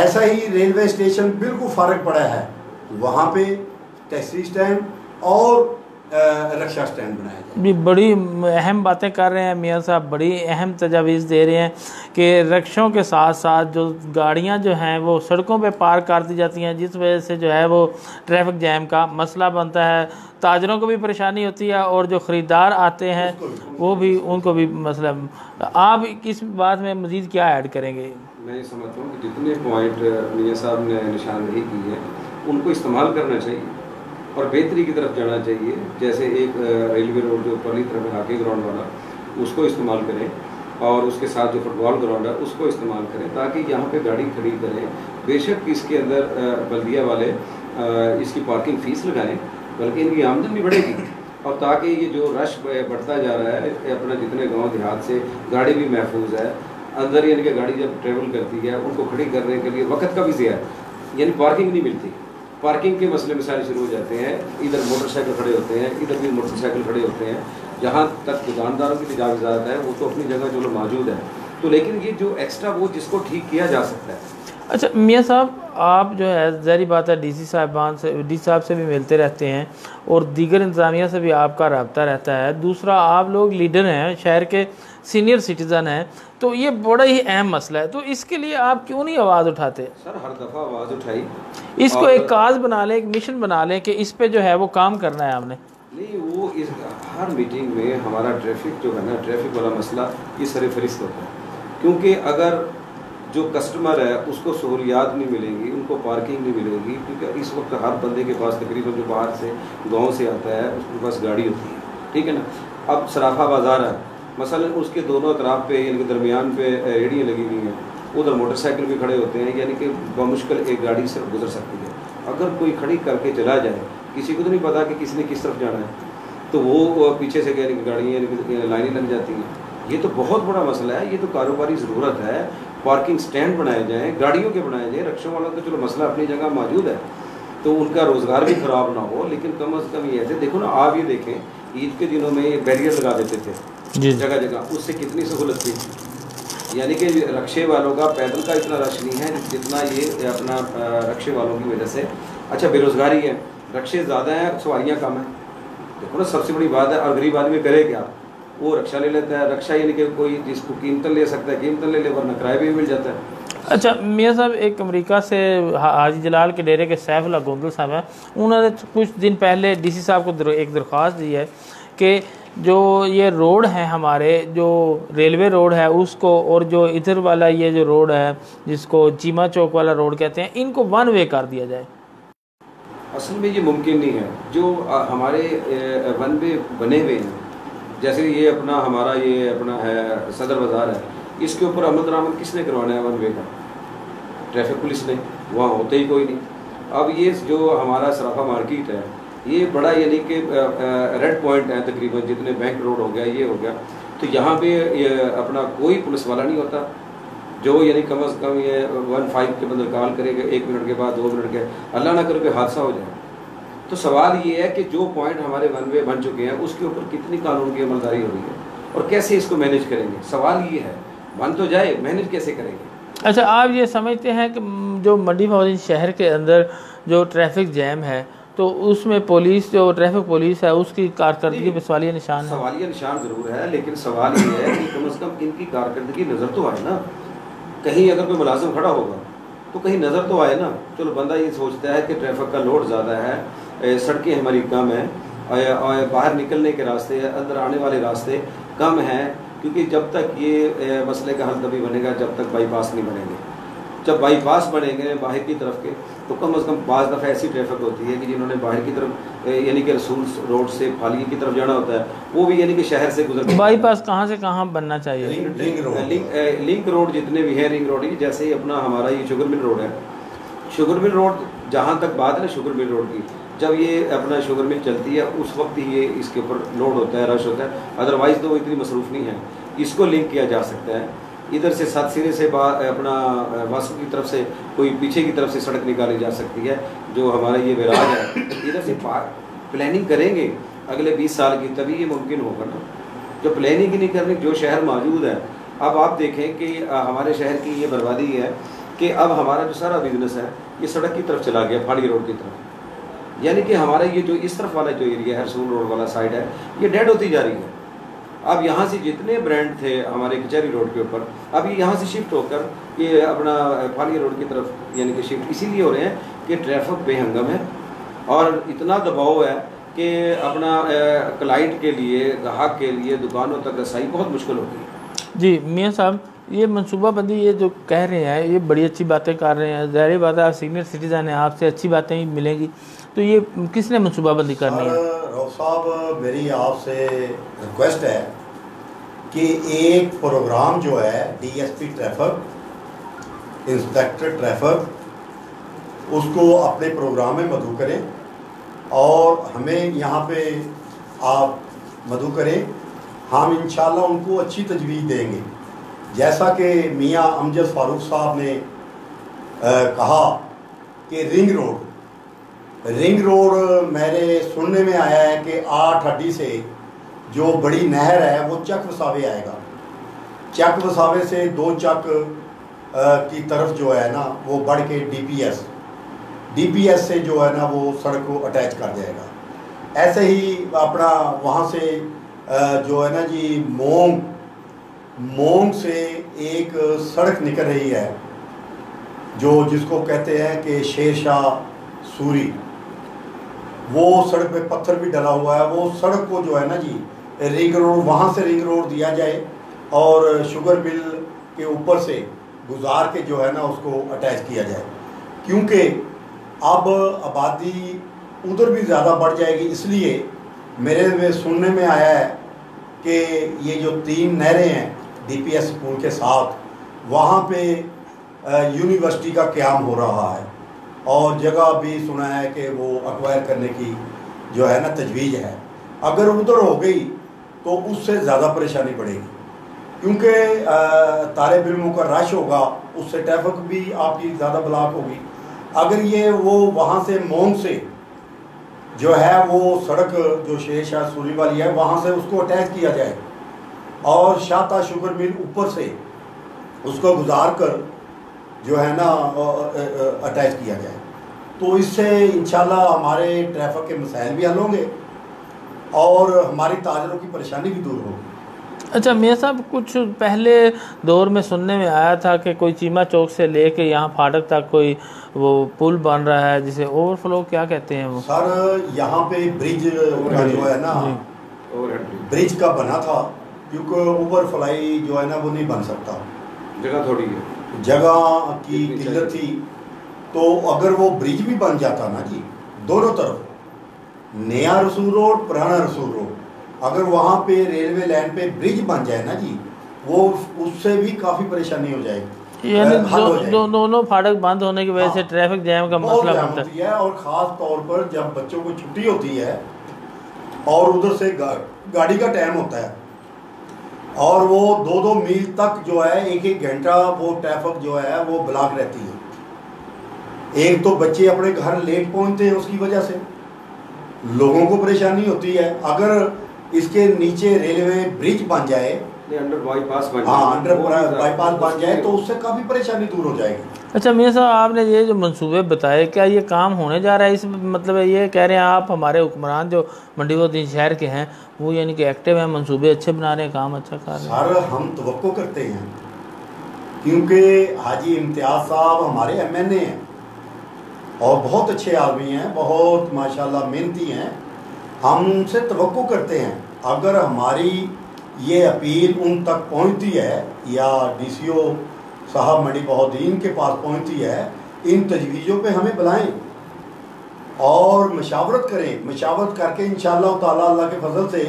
ایسا ہی ریلوے اسٹیشن بالکل فارغ پڑا ہے، وہاں پہ ٹیکسی اسٹینڈ اور رکشہ اسٹینڈ بنایا جائے۔ بھی بڑی اہم باتیں کر رہے ہیں میاں صاحب، بڑی اہم تجاویز دے رہے ہیں کہ رکشوں کے ساتھ ساتھ جو گاڑیاں جو ہیں وہ سڑکوں پہ پارک کر دی جاتی ہیں، جس وجہ سے جو ہے وہ ٹریفک جیم کا مسئلہ بنتا ہے، تاجروں کو بھی پریشانی ہوتی ہے اور جو خریدار آتے ہیں وہ بھی، ان کو بھی مسئلہ۔ آپ اس بات میں مزید کیا ایڈ کریں گے؟ میں یہ سمجھتا ہوں کہ جتنے پوائنٹ میاں صاحب نے نشاندہی کی ہے ان کو استعمال کرنا چاہیے اور بہتری کی طرف جانا چاہیے، جیسے ایک ریلوے روڈ جو پرلی طرف ہے ہاکی گراؤنڈ والا، اس کو استعمال کریں، اور اس کے ساتھ جو فٹ بال گراؤنڈ ہے اس کو استعمال کریں، تاکہ یہاں پہ گاڑی کھڑی کریں۔ بے شک اس کے اندر بلدیہ والے اس کی پارکنگ فیس لگائیں، بلکہ ان کی آمدن بھی بڑھے گی، اور تاکہ یہ جو رش بڑھتا جا رہا ہے اپنا جتنے گاؤں دیہات سے، گاڑی بھی محفوظ ہے اندر، یعنی کہ گاڑی جب ٹریول کرتی ہے ان کو کھڑی کرنے کے لیے وقت کا بھی ضیاع ہے، یعنی پارکنگ نہیں ملتی، پارکنگ کے مسئلے مسائل شروع ہو جاتے ہیں، ادھر موٹر سائیکل کھڑے ہوتے ہیں، ادھر بھی موٹر سائیکل کھڑے ہوتے ہیں، جہاں تک دکانداروں کی تجاوزات ہے وہ تو اپنی جگہ جو موجود ہے، تو لیکن یہ جو ایکسٹرا وہ جس کو ٹھیک کیا جا سکتا ہے۔ اچھا میاں صاحب، آپ جو ہے ظاہری بات ہے ڈی سی صاحبان سے، ڈی صاحب سے بھی ملتے رہتے ہیں اور دیگر انتظامیہ سے بھی آپ کا رابطہ رہتا ہے، دوسرا آپ لوگ لیڈر ہیں، شہر کے سینئر سٹیزن ہیں، تو یہ بڑا ہی اہم مسئلہ ہے، تو اس کے لیے آپ کیوں نہیں آواز اٹھاتے؟ سر ہر دفعہ آواز اٹھائی، اس کو ایک کاز بنا لیں، ایک مشن بنا لیں کہ اس پہ جو ہے وہ کام کرنا ہے ہم نے۔ نہیں، وہ اس ہر میٹنگ میں ہمارا ٹریفک جو ہے نا، ٹریفک والا مسئلہ یہ سر فہرست ہوتا ہے، کیونکہ اگر جو کسٹمر ہے اس کو سہولیات نہیں ملیں گی، ان کو پارکنگ نہیں ملے گی، کیونکہ اس وقت ہر بندے کے پاس تقریباً جو باہر سے گاؤں سے آتا ہے اس کے پاس گاڑی ہوتی ہے، ٹھیک ہے نا۔ اب سرافہ بازار ہے مثلا، اس کے دونوں اطراف پہ یعنی کہ درمیان پہ ریڑیاں لگی ہوئی ہیں، ادھر موٹر سائیکل بھی کھڑے ہوتے ہیں، یعنی کہ بمشکل ایک گاڑی سے گزر سکتی ہے۔ اگر کوئی کھڑی کر کے چلا جائے، کسی کو تو نہیں پتا کہ کس نے کس طرف جانا ہے، تو وہ پیچھے سے یعنی کہ گاڑیاں یعنی لائنیں لگ جاتی ہیں۔ یہ تو بہت بڑا مسئلہ ہے، یہ تو کاروباری ضرورت ہے، پارکنگ سٹینڈ بنائے جائیں، گاڑیوں کے بنائے جائیں، رکشوں والا تو چلو مسئلہ اپنی جگہ موجود ہے تو ان کا روزگار بھی خراب نہ ہو، لیکن کم از کم یہ ایسے دیکھو نا، آپ یہ دیکھیں عید کے دنوں میں یہ بیریئر لگا دیتے تھے جگہ جگہ، اس سے کتنی سہولت تھی، یعنی کہ رکشے والوں کا پیدل کا اتنا رش نہیں ہے جتنا یہ اپنا رکشے والوں کی وجہ سے۔ اچھا بے روزگاری ہے، رکشے زیادہ ہیں، سواریاں کم ہیں، دیکھو نا سب سے بڑی بات ہے، اور غریب آدمی کرے کیا؟ وہ رکشہ لے لیتا ہے. رکشہ یعنی کہ کوئی جس کو قیمتاً لے سکتا ہے قیمتاً لے لے, ورنہ کرائے بھی مل جاتا ہے. اچھا میاں صاحب, ایک امریکہ سے حاجی جلال کے ڈیرے کے سیف اللہ گوندل صاحب ہیں, انہوں نے کچھ دن پہلے ڈی سی صاحب کو ایک درخواست دی ہے کہ جو یہ روڈ ہیں ہمارے, جو ریلوے روڈ ہے اس کو, اور جو ادھر والا یہ جو روڈ ہے جس کو چیمہ چوک والا روڈ کہتے ہیں, ان کو ون وے کر دیا جائے. اصل میں یہ ممکن نہیں ہے. جو ہمارے ون وے بنے ہوئے ہیں, جیسے یہ اپنا ہمارا یہ اپنا ہے صدر بازار ہے, اس کے اوپر عمل درآمد کس نے کروانا ہے ون وے کا؟ ٹریفک پولیس نے, وہاں ہوتے ہی کوئی نہیں. اب یہ جو ہمارا سرافہ مارکیٹ ہے یہ بڑا یعنی کہ ریڈ پوائنٹ ہے تقریباً, جتنے بینک روڈ ہو گیا یہ ہو گیا, تو یہاں پہ اپنا کوئی پولیس والا نہیں ہوتا جو یعنی کم از کم یہ 15 کے بندر کال کرے گا 1 منٹ کے بعد 2 منٹ کے, اللہ نہ کرے کہ حادثہ ہو جائے. تو سوال یہ ہے کہ جو پوائنٹ ہمارے ون وے بن چکے ہیں اس کے اوپر کتنی قانون کی عملداری ہو رہی ہے اور کیسے اس کو مینیج کریں گے. سوال یہ ہے, بن تو جائے, مینیج کیسے کریں گے. اچھا, آپ یہ سمجھتے ہیں کہ جو منڈی بہاؤدین شہر کے اندر جو ٹریفک جیم ہے تو اس میں پولیس, جو ٹریفک پولیس ہے, اس کی کارکردگی پہ سوالیہ نشان ہے؟ سوالیہ نشان ضرور ہے, لیکن سوال یہ ہے کہ کم از کم ان کی کارکردگی نظر تو آئے نا. کہیں اگر کوئی ملازم کھڑا ہوگا تو کہیں نظر تو آئے نا. چلو بندہ یہ سوچتا ہے کہ ٹریفک کا لوڈ زیادہ ہے, سڑکیں ہماری کم ہیں, اور باہر نکلنے کے راستے, اندر آنے والے راستے کم ہیں, کیونکہ جب تک یہ مسئلے کا حل تبھی بنے گا جب تک بائی پاس نہیں بنیں گے. جب بائی پاس بنیں گے باہر کی طرف کے, تو کم از کم بعض دفعہ ایسی ٹریفک ہوتی ہے کہ جنہوں نے باہر کی طرف یعنی کہ رسول روڈ سے پھالیے کی طرف جانا ہوتا ہے وہ بھی یعنی کہ شہر سے گزر. بائی پاس کہاں سے کہاں بننا چاہیے؟ لنک روڈ جتنے بھی ہیں رنگ روڈ, جیسے ہی اپنا ہمارا یہ شوگر مل روڈ ہے, شوگر مل روڈ جہاں تک بات ہے نا شوگر مل روڈ کی, جب یہ اپنا شوگر مل چلتی ہے اس وقت ہی یہ اس کے اوپر لوڈ ہوتا ہے, رش ہوتا ہے, ادروائز تو وہ اتنی مصروف نہیں ہے. اس کو لنک کیا جا سکتا ہے. ادھر سے 7 سرے سے اپنا واسو کی طرف سے کوئی پیچھے کی طرف سے سڑک نکالی جا سکتی ہے, جو ہمارا یہ ویراج ہے ادھر سے پلاننگ کریں گے اگلے 20 سال کی, تبھی یہ ممکن ہوگا نا. جو پلاننگ ہی نہیں کرنی, جو شہر موجود ہے, اب آپ دیکھیں کہ ہمارے شہر کی یہ بربادی ہے کہ اب ہمارا جو سارا بزنس ہے یہ سڑک کی طرف چلا گیا, پھاڑی روڈ کی طرف, یعنی کہ ہمارا یہ جو اس طرف والا جو ایریا ہے رسول روڈ والا سائڈ ہے یہ ڈیڈ ہوتی جا رہی ہے. اب یہاں سے جتنے برانڈ تھے ہمارے کچہری روڈ کے اوپر, اب یہ یہاں سے شفٹ ہو کر یہ اپنا پھاڑی روڈ کی طرف یعنی کہ شفٹ اسی لیے ہو رہے ہیں کہ ٹریفک بے ہنگم ہے اور اتنا دباؤ ہے کہ اپنا کلائنٹ کے لیے, گاہک کے لیے دکانوں تک رسائی بہت مشکل ہوتی ہے. جی میاں صاحب, یہ منصوبہ بندی یہ جو کہہ رہے ہیں یہ بڑی اچھی باتیں کر رہے ہیں, ظاہر بات ہے آپ سینئر سٹیزن ہیں, آپ سے اچھی باتیں ہی ملیں گی, تو یہ کس نے منصوبہ بندی کرنی ہے؟ روف صاحب میری آپ سے ریکویسٹ ہے کہ ایک پروگرام جو ہے D S P traffic, inspector traffic, اس کو اپنے پروگرام میں مدعو کریں اور ہمیں یہاں پہ آپ مدعو کریں. ہم انشاءاللہ ان کو اچھی تجویز دیں گے. جیسا کہ میاں امجد فاروق صاحب نے کہا کہ رنگ روڈ میرے سننے میں آیا ہے کہ 8 ہڈی سے جو بڑی نہر ہے وہ چک وساوے آئے گا, چک وساوے سے 2 چک کی طرف جو ہے نا وہ بڑھ کے ڈی پی ایس سے جو ہے نا وہ سڑک کو اٹیچ کر جائے گا. ایسے ہی اپنا وہاں سے جو ہے نا جی مونگ سے ایک سڑک نکل رہی ہے جو جس کو کہتے ہیں کہ شیر شاہ سوری, وہ سڑک پہ پتھر بھی ڈلا ہوا ہے. وہ سڑک کو جو ہے نا جی رنگ روڈ, وہاں سے رنگ روڈ دیا جائے اور شوگر مل کے اوپر سے گزار کے جو ہے نا اس کو اٹیچ کیا جائے, کیونکہ اب آبادی ادھر بھی زیادہ بڑھ جائے گی. اس لیے میرے سننے میں آیا ہے کہ یہ جو 3 نہریں ہیں ڈی پی ایس اسکول کے ساتھ, وہاں پہ یونیورسٹی کا قیام ہو رہا ہے اور جگہ بھی سنا ہے کہ وہ ایکوائر کرنے کی جو ہے نا تجویز ہے. اگر ادھر ہو گئی تو اس سے زیادہ پریشانی پڑے گی, کیونکہ طالب علموں کا رش ہوگا, اس سے ٹریفک بھی آپ کی زیادہ بلاک ہوگی. اگر یہ وہ وہاں سے مونگ سے جو ہے وہ سڑک جو شیر شاہ سوری والی ہے وہاں سے اس کو اٹیچ کیا جائے اور شاہتا شوگر مل اوپر سے اس کو گزار کر جو ہے نا اٹیچ کیا جائے, تو اس سے انشاءاللہ ہمارے ٹریفک کے مسائل بھی حل ہوں گے اور ہماری تاجروں کی پریشانی بھی دور ہوگی. اچھا میاں صاحب، کچھ پہلے دور میں سننے میں آیا تھا کہ کوئی چیمہ چوک سے لے کے یہاں پھاٹک تک کوئی وہ پل بن رہا ہے جسے اوور فلو کیا کہتے ہیں وہ؟ سر یہاں پہ برج کا جو ہے نا برج کا بنا تھا، کیونکہ اوور فلائی جو ہے نا وہ نہیں بن سکتا، جگہ تھوڑی ہے، جگہ کی قلت تھی، تو اگر وہ برج بھی بن جاتا نا جی دونوں طرف، نیا رسول روڈ پرانا رسول روڈ، اگر وہاں پہ ریلوے لائن پہ برج بن جائے نا جی، وہ اس سے بھی کافی پریشانی ہو جائے گی، یعنی دونوں پھاٹک بند ہونے کی وجہ سے ٹریفک جیم کا مسئلہ بنتا ہے۔ اور خاص طور پر جب بچوں کو چھٹی ہوتی ہے اور ادھر سے گاڑی کا ٹائم ہوتا ہے اور وہ 2-2 میل تک جو ہے 1-1 گھنٹہ وہ ٹریفک جو ہے وہ بلاک رہتی ہے، ایک تو بچے اپنے گھر لیٹ پہنچتے ہیں اس کی وجہ سے، لوگوں کو پریشانی ہوتی ہے۔ اگر اس کے نیچے ریلوے برج بن جائے، انڈر بائی پاس بن جائے تو اس سے کافی پریشانی دور ہو جائے گی۔ اچھا میاں صاحب، آپ نے یہ جو منصوبے بتائے، کیا یہ کام ہونے جا رہا ہے؟ اس مطلب یہ کہہ رہے ہیں آپ ہمارے حکمران جو منڈی بہودین شہر کے ہیں وہ یعنی کہ ایکٹیو ہیں، منصوبے اچھے بنا رہے ہیں، کام اچھا کر رہے ہیں؟ سر ہم توقع کرتے ہیں، کیونکہ حاجی امتیاز صاحب ہمارے MNA ہیں اور بہت اچھے آدمی ہیں، بہت ماشاءاللہ محنتی ہیں، ہم ان سے توقع کرتے ہیں اگر ہماری یہ اپیل ان تک پہنچتی ہے یا DCO صاحب منڈی بہودین کے پاس پہنچتی ہے، ان تجویزوں پہ ہمیں بلائیں اور مشاورت کریں، مشاورت کر کے انشاءاللہ تعالیٰ اللہ کے فضل سے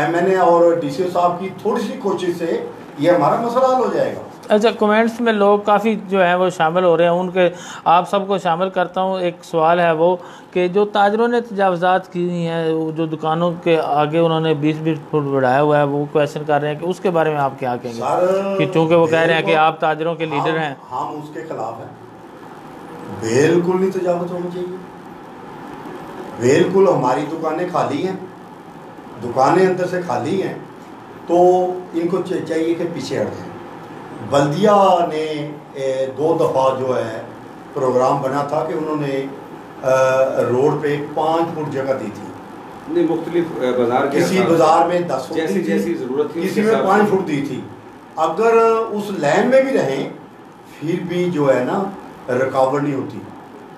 MNA اور DCO صاحب کی تھوڑی سی کوشش سے یہ ہمارا مسئلہ حل ہو جائے گا۔ اچھا کمنٹس میں لوگ کافی جو ہیں وہ شامل ہو رہے ہیں، ان کے آپ سب کو شامل کرتا ہوں۔ ایک سوال ہے وہ کہ جو تاجروں نے تجاوزات کی ہیں، جو دکانوں کے آگے انہوں نے 20-20 فٹ بڑھایا ہوا ہے، وہ کویشچن کر رہے ہیں کہ اس کے بارے میں آپ کیا کہیں گے؟ کہ چونکہ وہ کہہ رہے ہیں کہ آپ تاجروں کے لیڈر ہیں۔ ہم اس کے خلاف ہیں، بالکل نہیں تجاوز ہونی چاہیے، بالکل ہماری دکانیں خالی ہیں، دکانیں اندر سے خالی ہیں، تو ان کو چاہیے کہ پیچھے ہٹ جائیں۔ بلدیہ نے 2 دفعہ جو ہے پروگرام بنا تھا کہ انہوں نے روڈ پہ 5 فٹ جگہ دی تھی، مختلف بازار کے کسی بازار میں 10 فٹ جیسی ضرورت تھی، کسی میں 5 فٹ دی تھی۔ اگر اس لائن میں بھی رہیں پھر بھی جو ہے نا رکاوٹ نہیں ہوتی،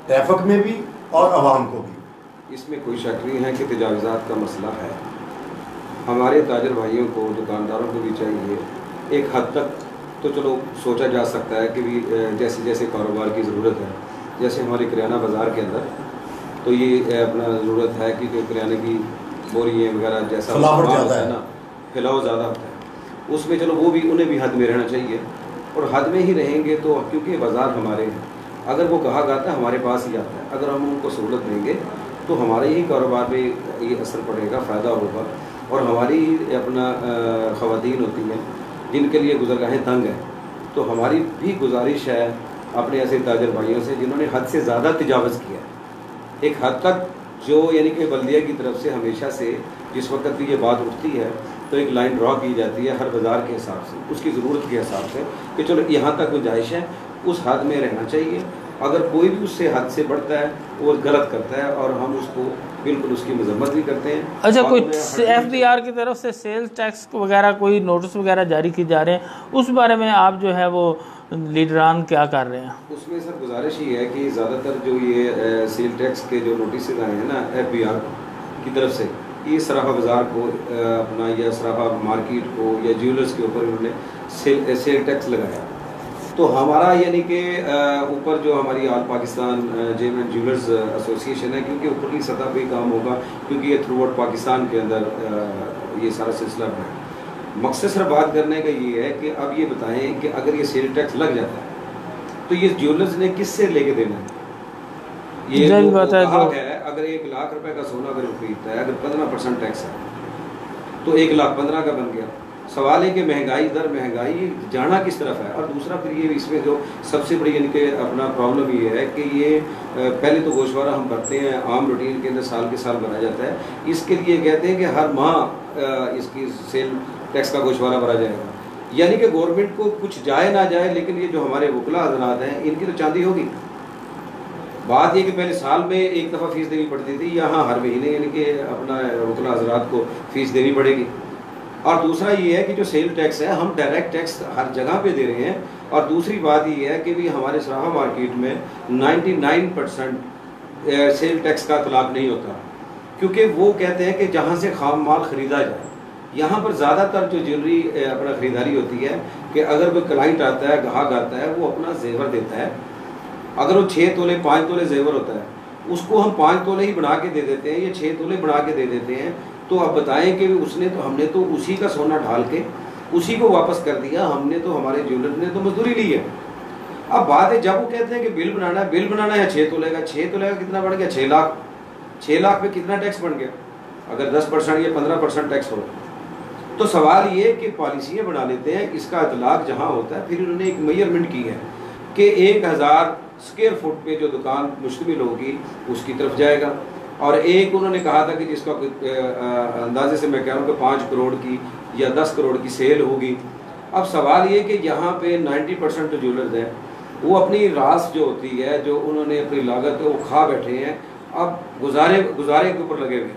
ٹریفک میں بھی اور عوام کو بھی۔ اس میں کوئی شک نہیں ہے کہ تجاوزات کا مسئلہ ہے۔ ہمارے تاجر بھائیوں کو، دکانداروں کو بھی چاہیے، ایک حد تک تو چلو سوچا جا سکتا ہے کہ بھی جیسے جیسے کاروبار کی ضرورت ہے، جیسے ہمارے کریانہ بازار کے اندر تو یہ اپنا ضرورت ہے کہ جو کریانے کی بوریاں وغیرہ جیسا زیادہ ہے نا، پھیلاؤ زیادہ ہوتا ہے، اس میں چلو وہ بھی انہیں بھی حد میں رہنا چاہیے، اور حد میں ہی رہیں گے تو کیونکہ بازار ہمارے ہیں، اگر وہ کہا جاتا ہے ہمارے پاس ہی آتا ہے، اگر ہم ان کو سہولت دیں گے تو ہمارے ہی کاروبار پہ یہ اثر پڑے گا، فائدہ ہوگا، اور ہماری اپنا خواتین ہوتی ہیں جن کے لیے گزرگاہیں تنگ ہیں، تو ہماری بھی گزارش ہے اپنے ایسے تاجر بھائیوں سے جنہوں نے حد سے زیادہ تجاوز کیا ہے، ایک حد تک جو یعنی کہ بلدیہ کی طرف سے ہمیشہ سے جس وقت بھی یہ بات اٹھتی ہے تو ایک لائن ڈرا کی جاتی ہے ہر بازار کے حساب سے، اس کی ضرورت کے حساب سے کہ چلو یہاں تک گنجائش ہے، اس حد میں رہنا چاہیے، اگر کوئی بھی اس سے حد سے بڑھتا ہے وہ غلط کرتا ہے اور ہم اس کو بالکل اس کی مذمت بھی کرتے ہیں۔ اچھا کوئی FDR کی طرف سے سیلز ٹیکس وغیرہ کوئی نوٹس وغیرہ جاری کی جا رہے ہیں، اس بارے میں آپ جو ہے وہ لیڈران کیا کر رہے ہیں؟ اس میں سر گزارش ہی ہے کہ زیادہ تر جو یہ سیل ٹیکس کے جو نوٹسز آئے ہیں نا FBR کی طرف سے، یہ سرافا بازار کو اپنا یا سرافا مارکیٹ کو یا جیولرز کے اوپر انہوں نے سیل ٹیکس لگایا، تو ہمارا یعنی کہ اوپر جو ہماری آل پاکستان جیم اینڈ جیولرز ایسوسیشن ہے، کیونکہ اوپرلی سطح پہ کام ہوگا، کیونکہ یہ تھرو آؤٹ پاکستان کے اندر یہ سارا سلسلہ ہے۔ مقصد صرف بات کرنے کا یہ ہے کہ اب یہ بتائیں کہ اگر یہ سیل ٹیکس لگ جاتا ہے تو یہ جیولرز نے کس سے لے کے دینا ہے؟ یہ اگر 1 لاکھ روپے کا سونا اگر خریدتا ہے، اگر 15% ٹیکس ہے تو 1,15,000 کا بن گیا۔ سوال ہے کہ مہنگائی در مہنگائی جانا کس طرف ہے، اور دوسرا پھر یہ اس میں جو سب سے بڑی یعنی کہ اپنا پرابلم یہ ہے کہ یہ پہلے تو گوشوارہ ہم کرتے ہیں عام روٹین کے اندر سال کے سال بھرا جاتا ہے، اس کے لیے کہتے ہیں کہ ہر ماہ اس کی سیل ٹیکس کا گوشوارہ بھرا جائے گا، یعنی کہ گورنمنٹ کو کچھ جائے نہ جائے لیکن یہ جو ہمارے وکلا حضرات ہیں ان کی تو چاندی ہوگی۔ بات یہ کہ پہلے سال میں 1 دفعہ فیس دینی پڑتی تھی، یہاں ہر مہینے یعنی کہ اپنا وکلا حضرات کو فیس دینی پڑے گی، اور دوسرا یہ ہے کہ جو سیل ٹیکس ہے ہم ڈائریکٹ ٹیکس ہر جگہ پہ دے رہے ہیں. اور دوسری بات یہ ہے کہ بھی ہمارے سراہا مارکیٹ میں 99% سیل ٹیکس کا اطلاق نہیں ہوتا, کیونکہ وہ کہتے ہیں کہ جہاں سے خام مال خریدا جائے. یہاں پر زیادہ تر جو جیولری اپنا خریداری ہوتی ہے کہ اگر کوئی کلائنٹ آتا ہے, گاہک آتا ہے, وہ اپنا زیور دیتا ہے. اگر وہ 6 تولے 5 تولے زیور ہوتا ہے, اس کو ہم 5 تولے ہی بنا کے دے دیتے ہیں یا 6 تولے بنا کے دے دیتے ہیں. تو اب بتائیں کہ ہم نے تو اسی کا سونا ڈھال کے اسی کو واپس کر دیا. ہم نے تو, ہمارے جیولر نے تو مزدوری لی ہے. اب بات ہے جب وہ کہتے ہیں کہ بل بنانا ہے 6 تولے کا, 6 تولے کا کتنا بڑھ گیا, 6 لاکھ. 6 لاکھ پہ کتنا ٹیکس بن گیا اگر 10% یا 15% ٹیکس ہو. تو سوال یہ کہ پالیسیاں بنا لیتے ہیں, اس کا اطلاق جہاں ہوتا ہے پھر انہوں نے ایک میئرمنٹ کی ہے کہ 1000 اسکوائر فٹ پہ جو دکان مشتمل ہوگی اس کی طرف جائے گا. اور ایک انہوں نے کہا تھا کہ جس کا اندازے سے میں کہہ رہا ہوں کہ 5 کروڑ کی یا 10 کروڑ کی سیل ہوگی. اب سوال یہ کہ یہاں پہ 90% جو جیولرز ہیں وہ اپنی راس جو ہوتی ہے, جو انہوں نے اپنی لاگت وہ کھا بیٹھے ہیں. اب گزارے کے اوپر لگے ہوئے.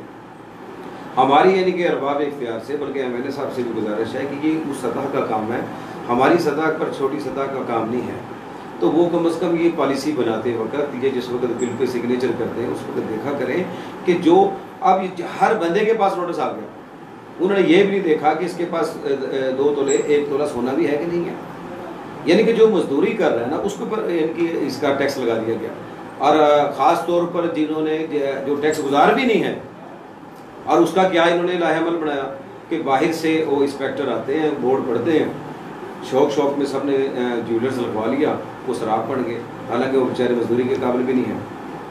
ہماری یعنی کہ ارباب اختیار سے, بلکہ ایم ایل اے صاحب سے بھی گزارش ہے کہ یہ اس سطح کا کام ہے, ہماری سطح پر چھوٹی سطح کا کام نہیں ہے. تو وہ کم از کم یہ پالیسی بناتے وقت, یہ جس وقت بل پہ سگنیچر کرتے ہیں اس وقت دیکھا کریں کہ جو اب ہر بندے کے پاس نوٹس آ گیا, انہوں نے یہ بھی نہیں دیکھا کہ اس کے پاس 2 تولے 1 تولہ سونا بھی ہے کہ نہیں ہے. یعنی کہ جو مزدوری کر رہا ہے نا اس کے اوپر ان کی اس کا ٹیکس لگا دیا گیا. اور خاص طور پر جنہوں نے جو ٹیکس گزار بھی نہیں ہے, اور اس کا کیا انہوں نے لاہ عمل بنایا کہ باہر سے وہ انسپیکٹر آتے ہیں, بورڈ پڑھتے ہیں, شوق میں سب نے جیولرز لگوا لیا, وہ شراب پڑ گئے, حالانکہ وہ بیچارے مزدوری کے قابل بھی نہیں ہیں.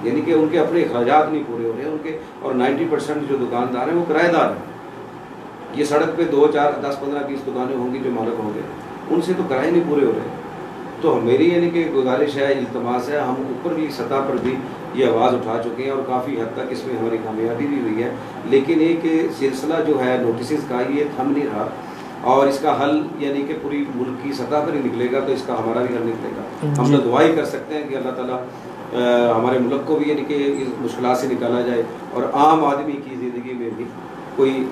یعنی کہ ان کے اپنے اخراجات نہیں پورے ہو رہے ہیں ان کے. اور 90% جو دکاندار ہیں وہ کرایہ دار ہیں. یہ سڑک پہ 2 4 10 15 20 دکانیں ہوں گی جو مالک ہوں گے, ان سے تو کرایہ نہیں پورے ہو رہے. تو میری یعنی کہ گزارش ہے, التماس ہے, ہم اوپر بھی سطح پر بھی یہ آواز اٹھا چکے ہیں اور کافی حد تک اس میں ہماری کامیابی بھی ہوئی ہے. لیکن ایک سلسلہ جو ہے نوٹسز کا یہ تھم نہیں رہا, اور اس کا حل یعنی کہ پوری ملک کی سطح پر ہی نکلے گا, تو اس کا ہمارا بھی حل نکلے گا. ہم تو دعا ہی کر سکتے ہیں کہ اللہ تعالیٰ ہمارے ملک کو بھی یعنی کہ اس مشکلات سے نکالا جائے اور عام آدمی کی زندگی میں بھی کوئی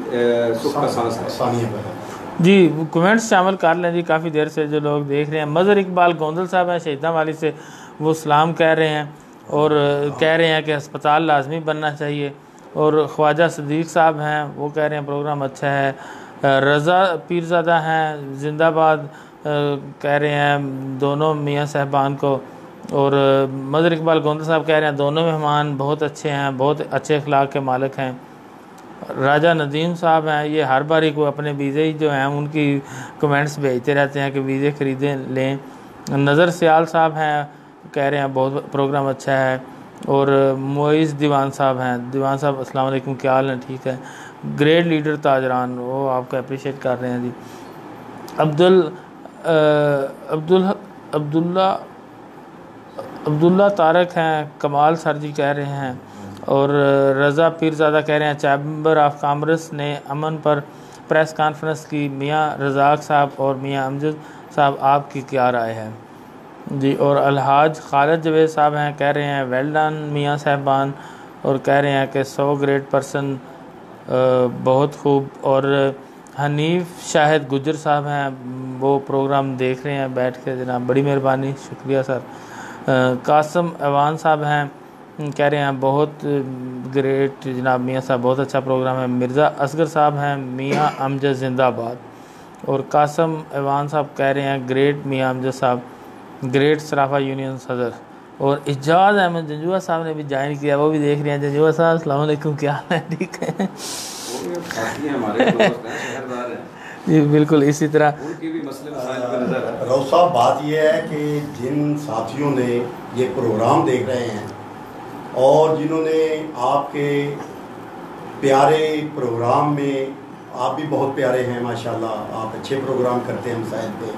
سکھ کا سانس ہے. جی کمنٹس شامل کر لیں جی, کافی دیر سے جو لوگ دیکھ رہے ہیں. مظہر اقبال گوندل صاحب ہیں شہیداں والی سے, وہ سلام کہہ رہے ہیں اور کہہ رہے ہیں کہ ہسپتال لازمی بننا چاہیے. اور خواجہ صدیق صاحب ہیں, وہ کہہ رہے ہیں پروگرام اچھا ہے. رضا پیرزادہ ہیں زندہ آباد, کہہ رہے ہیں دونوں میاں صاحبان کو. اور مظہر اقبال گوندل صاحب کہہ رہے ہیں دونوں مہمان بہت اچھے ہیں, بہت اچھے اخلاق کے مالک ہیں. راجہ ندیم صاحب ہیں, یہ ہر باری کو اپنے ویزے جو ہیں ان کی کمنٹس بھیجتے رہتے ہیں کہ ویزے خریدیں لیں. نظر سیال صاحب ہیں, کہہ رہے ہیں بہت پروگرام اچھا ہے. اور معیز دیوان صاحب ہیں, دیوان صاحب السلام علیکم, کیا حال ہے, ٹھیک ہے. گریٹ لیڈر تاجران, وہ آپ کو اپریشیٹ کر رہے ہیں جی. عبداللہ طارق ہیں, کمال سر جی کہہ رہے ہیں. اور رضا پیرزادہ کہہ رہے ہیں چیمبر آف کامرس نے امن پر پریس کانفرنس کی, میاں رزاق صاحب اور میاں امجد صاحب آپ کی کیا رائے ہے جی. اور الحاج خالد جوید صاحب ہیں, کہہ رہے ہیں ویل ڈن میاں صاحبان, اور کہہ رہے ہیں کہ 100 گریٹ پرسن, بہت خوب. اور حنیف شاہد گجر صاحب ہیں, وہ پروگرام دیکھ رہے ہیں بیٹھ کے, جناب بڑی مہربانی, شکریہ سر. قاسم ایوان صاحب ہیں, کہہ رہے ہیں بہت گریٹ جناب میاں صاحب, بہت اچھا پروگرام ہے. مرزا اصغر صاحب ہیں, میاں امجد زندہ آباد. اور قاسم ایوان صاحب کہہ رہے ہیں گریٹ میاں امجد صاحب, گریٹ صرافہ یونین صدر. اور اجاز احمد جنجوہ صاحب نے بھی جوائن کیا, وہ بھی دیکھ رہے ہیں. جنجوہ صاحب السلام علیکم, کیا حال ہے, ٹھیک ہے جی بالکل اسی طرح. روز صاحب بات یہ ہے کہ جن ساتھیوں نے یہ پروگرام دیکھ رہے ہیں اور جنہوں نے آپ کے پیارے پروگرام میں, آپ بھی بہت پیارے ہیں ماشاءاللہ, آپ اچھے پروگرام کرتے ہیں مسائل پہ,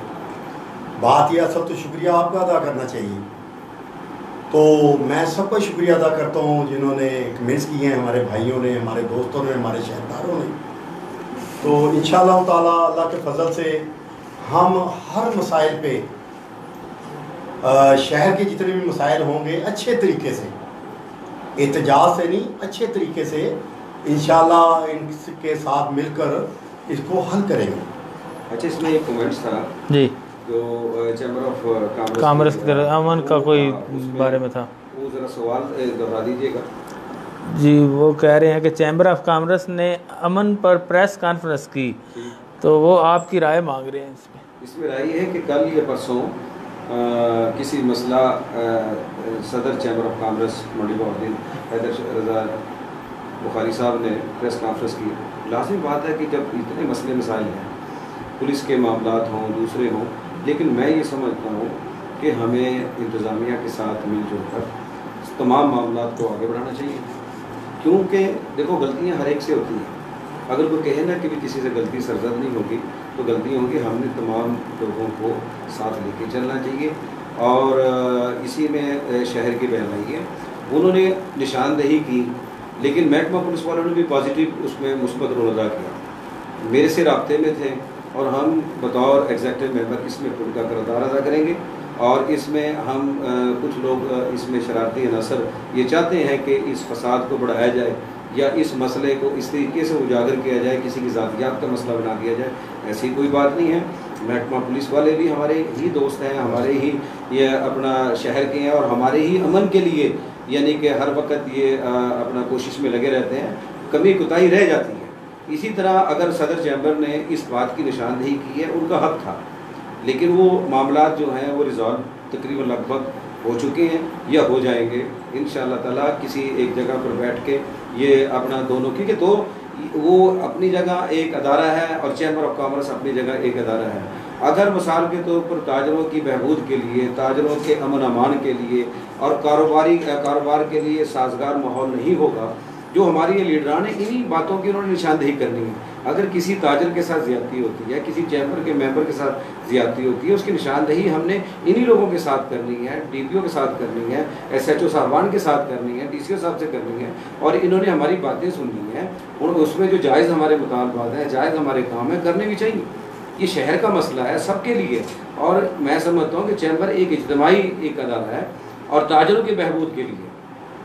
بات یہ اصل تو شکریہ آپ کا ادا کرنا چاہیے. تو میں سب کا شکریہ ادا کرتا ہوں جنہوں نے کمنٹس کیے ہیں, ہمارے بھائیوں نے, ہمارے دوستوں نے, ہمارے شہرداروں نے. تو انشاءاللہ تعالیٰ اللہ کے فضل سے ہم ہر مسائل پہ, شہر کے جتنے بھی مسائل ہوں گے اچھے طریقے سے, احتجاج سے نہیں, اچھے طریقے سے انشاءاللہ ان کے ساتھ مل کر اس کو حل کریں گے. اچھا اس میں ایک کمنٹس تھا جی جو چیمبر آف کامرس کی طرف امن کا کوئی بارے میں تھا, وہ ذرا سوال دہرا دیجیے گا. جی وہ کہہ رہے ہیں کہ چیمبر آف کامرس نے امن پر پریس کانفرنس کی, تو وہ آپ کی رائے مانگ رہے ہیں. اس میں رائے ہے کہ کل یا پرسوں کسی مسئلہ صدر چیمبر آف کامرس منڈی بہاؤالدین حیدر رضا بخاری صاحب نے پریس کانفرنس کی. لازمی بات ہے کہ جب اتنے مسئلے مسائل ہیں, پولیس کے معاملات ہوں دوسرے ہوں, لیکن میں یہ سمجھتا ہوں کہ ہمیں انتظامیہ کے ساتھ مل جل کر تمام معاملات کو آگے بڑھانا چاہیے. کیونکہ دیکھو غلطیاں ہر ایک سے ہوتی ہیں, اگر کوئی کہے نا کہ بھی کسی سے غلطی سرزد نہیں ہوگی تو غلطی ہوگی. ہم نے تمام لوگوں کو ساتھ لے کے چلنا چاہیے, اور اسی میں شہر کی رہنمائی ہے. انہوں نے نشاندہی کی, لیکن محکمہ پولیس والوں نے بھی پازیٹیو اس میں مثبت رول ادا کیا. میرے سے رابطے میں تھے, اور ہم بطور ایگزیکٹو ممبر اس میں پور کا کردار ادا کریں گے. اور اس میں ہم کچھ لوگ اس میں شرارتی عناصر یہ چاہتے ہیں کہ اس فساد کو بڑھایا جائے یا اس مسئلے کو اس طریقے سے اجاگر کیا جائے, کسی کی ذاتیات کا مسئلہ بنا دیا جائے. ایسی کوئی بات نہیں ہے. محکمہ پولیس والے بھی ہمارے ہی دوست ہیں, ہمارے ہی یہ اپنا شہر کے ہیں, اور ہمارے ہی امن کے لیے یعنی کہ ہر وقت یہ اپنا کوشش میں لگے رہتے ہیں. کمی کوتاہی رہ جاتی ہے. اسی طرح اگر صدر چیمبر نے اس بات کی نشاندہی کی ہے, ان کا حق تھا, لیکن وہ معاملات جو ہیں وہ ریزالو تقریباً لگ بھگ ہو چکے ہیں یا ہو جائیں گے انشاءاللہ تعالیٰ. کسی ایک جگہ پر بیٹھ کے یہ اپنا دونوں, کیونکہ تو وہ اپنی جگہ ایک ادارہ ہے اور چیمبر آف کامرس اپنی جگہ ایک ادارہ ہے. اگر مثال کے طور پر تاجروں کی بہبود کے لیے, تاجروں کے امن امان کے لیے اور کاروبار کے لیے سازگار ماحول نہیں ہوگا, جو ہماری یہ لیڈران ہیں انہی باتوں کی انہوں نے نشاندہی کرنی ہے. اگر کسی تاجر کے ساتھ زیادتی ہوتی ہے, کسی چیمبر کے ممبر کے ساتھ زیادتی ہوتی ہے, اس کی نشاندہی ہم نے انہی لوگوں کے ساتھ کرنی ہے, ڈی پی او کے ساتھ کرنی ہے, ایس ایچ او صاحبان کے ساتھ کرنی ہے, ڈی سی او صاحب سے کرنی ہے. اور انہوں نے ہماری باتیں سننی ہیں, اور اس میں جو جائز ہمارے مطالبات ہیں, جائز ہمارے کام ہیں, کرنے بھی چاہیے. یہ شہر کا مسئلہ ہے سب کے لیے, اور میں سمجھتا ہوں کہ چیمبر ایک اجتماعی ایک ادارہ ہے اور تاجروں کی بہبود کے لیے.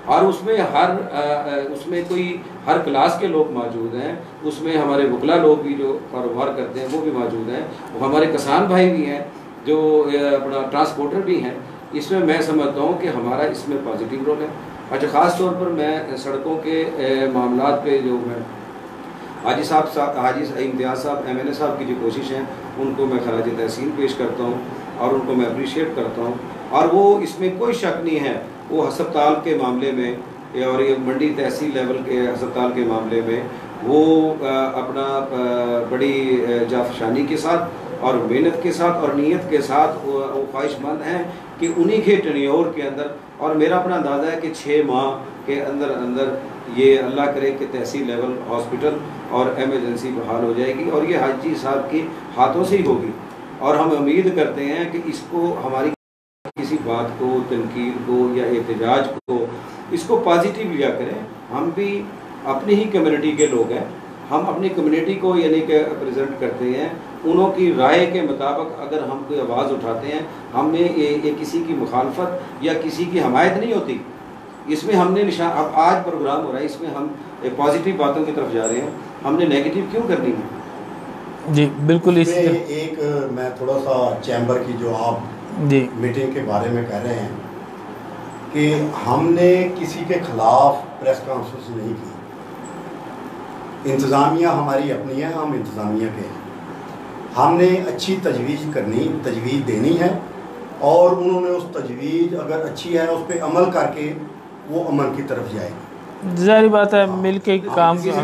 اور اس میں کوئی ہر کلاس کے لوگ موجود ہیں. اس میں ہمارے وکلا لوگ بھی جو کاروبار کرتے ہیں وہ بھی موجود ہیں, وہ ہمارے کسان بھائی بھی ہیں, جو اپنا ٹرانسپورٹر بھی ہیں. اس میں سمجھتا ہوں کہ ہمارا اس میں پازیٹیو رول ہے. اچھا خاص طور پر میں سڑکوں کے معاملات پہ جو میں حاجی امتیاز صاحب ایم این اے صاحب کی جو کوشش ہیں ان کو میں خراج تحسین پیش کرتا ہوں, اور ان کو میں اپریشیٹ کرتا ہوں. اور وہ اس میں کوئی شک نہیں ہے, وہ ہسپتال کے معاملے میں اور یہ منڈی تحصیل لیول کے ہسپتال کے معاملے میں وہ اپنا بڑی جافشانی کے ساتھ اور محنت کے ساتھ اور نیت کے ساتھ وہ خواہش مند ہیں کہ انہی کے ٹینیور کے اندر, اور میرا اپنا اندازہ ہے کہ 6 ماہ کے اندر یہ اللہ کرے کہ تحصیل لیول ہاسپٹل اور ایمرجنسی بحال ہو جائے گی, اور یہ حاجی صاحب کے ہاتھوں سے ہی ہوگی. اور ہم امید کرتے ہیں کہ اس کو ہماری کسی بات کو, تنقید کو یا احتجاج کو, اس کو پازیٹیو لیا کریں. ہم بھی اپنی ہی کمیونٹی کے لوگ ہیں, ہم اپنی کمیونٹی کو یعنی کہ پریزنٹ کرتے ہیں. انہوں کی رائے کے مطابق اگر ہم کوئی آواز اٹھاتے ہیں, ہم نے یہ کسی کی مخالفت یا کسی کی حمایت نہیں ہوتی. اس میں ہم نے اب آج پروگرام ہو رہا ہے, اس میں ہم پازیٹیو باتوں کی طرف جا رہے ہیں, ہم نے نیگیٹو کیوں کرنی ہے. جی بالکل. اس میں ایک میں تھوڑا سا چیمبر کی جو آپ جی میٹنگ کے بارے میں کہہ رہے ہیں کہ ہم نے کسی کے خلاف پریس کانفرنس نہیں کی. انتظامیہ ہماری اپنی ہے, ہم انتظامیہ کے ہیں. ہم نے اچھی تجویز دینی ہے, اور انہوں نے اس تجویز اگر اچھی ہے اس پہ عمل کر کے وہ امن کی طرف جائے گی. ظاہری بات ہے, مل کے کام کی اگر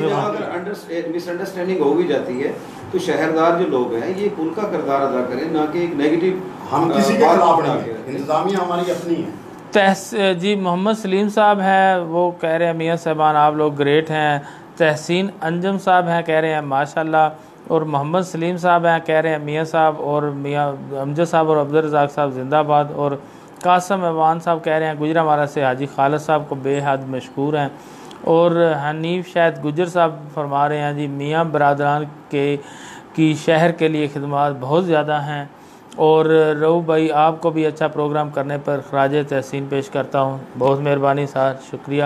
مس انڈرسٹینڈنگ ہو بھی جاتی ہے تو شہردار جو لوگ ہیں یہ ان کا کردار ادا کریں, نہ کہ ایک نیگیٹو. ہم کسی کے خلاف نہیں ہیں, انتظامیہ ہماری اپنی ہے. جی محمد سلیم صاحب ہیں, وہ کہہ رہے ہیں میاں صاحبان آپ لوگ گریٹ ہیں. تحسین انجم صاحب ہیں, کہہ رہے ہیں ماشاءاللہ. اور محمد سلیم صاحب ہیں, کہہ رہے ہیں میاں صاحب اور میاں امجد صاحب اور عبدالرزاق صاحب زندہ باد. اور قاسم ایوان صاحب کہہ رہے ہیں گجرانوالہ سے حاجی خالد صاحب کو بے حد مشکور ہیں. اور حنیف شاید گجر صاحب فرما رہے ہیں جی میاں برادران کی شہر کے لیے خدمات بہت زیادہ ہیں. اور رو بھائی آپ کو بھی اچھا پروگرام کرنے پر خراج تحسین پیش کرتا ہوں, بہت مہربانی سر, شکریہ.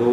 2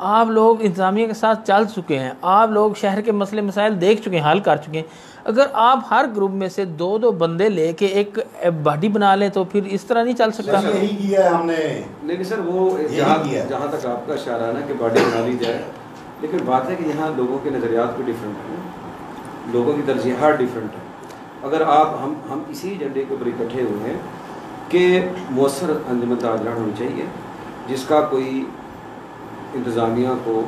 آپ لوگ انتظامیہ کے ساتھ چل چکے ہیں، آپ لوگ شہر کے مسئلے مسائل دیکھ چکے ہیں، حل کر چکے ہیں، اگر آپ ہر گروپ میں سے 2 بندے لے کے ایک باڈی بنا لیں تو پھر اس طرح نہیں چل سکتا۔ یہی کیا ہے ہم نے، لیکن سر وہ جہاں تک آپ کا اشارہ ہے نا کہ باڈی بنا لی جائے، لیکن بات ہے کہ یہاں لوگوں کے نظریات بھی ڈیفرنٹ ہیں، لوگوں کی ترجیحات ڈیفرنٹ ہیں۔ اگر آپ ہم اسی ایجنڈے کے اوپر اکٹھے ہوئے ہیں کہ مؤثر انجمن تاجران ہونی چاہیے جس کا کوئی انتظامیہ کو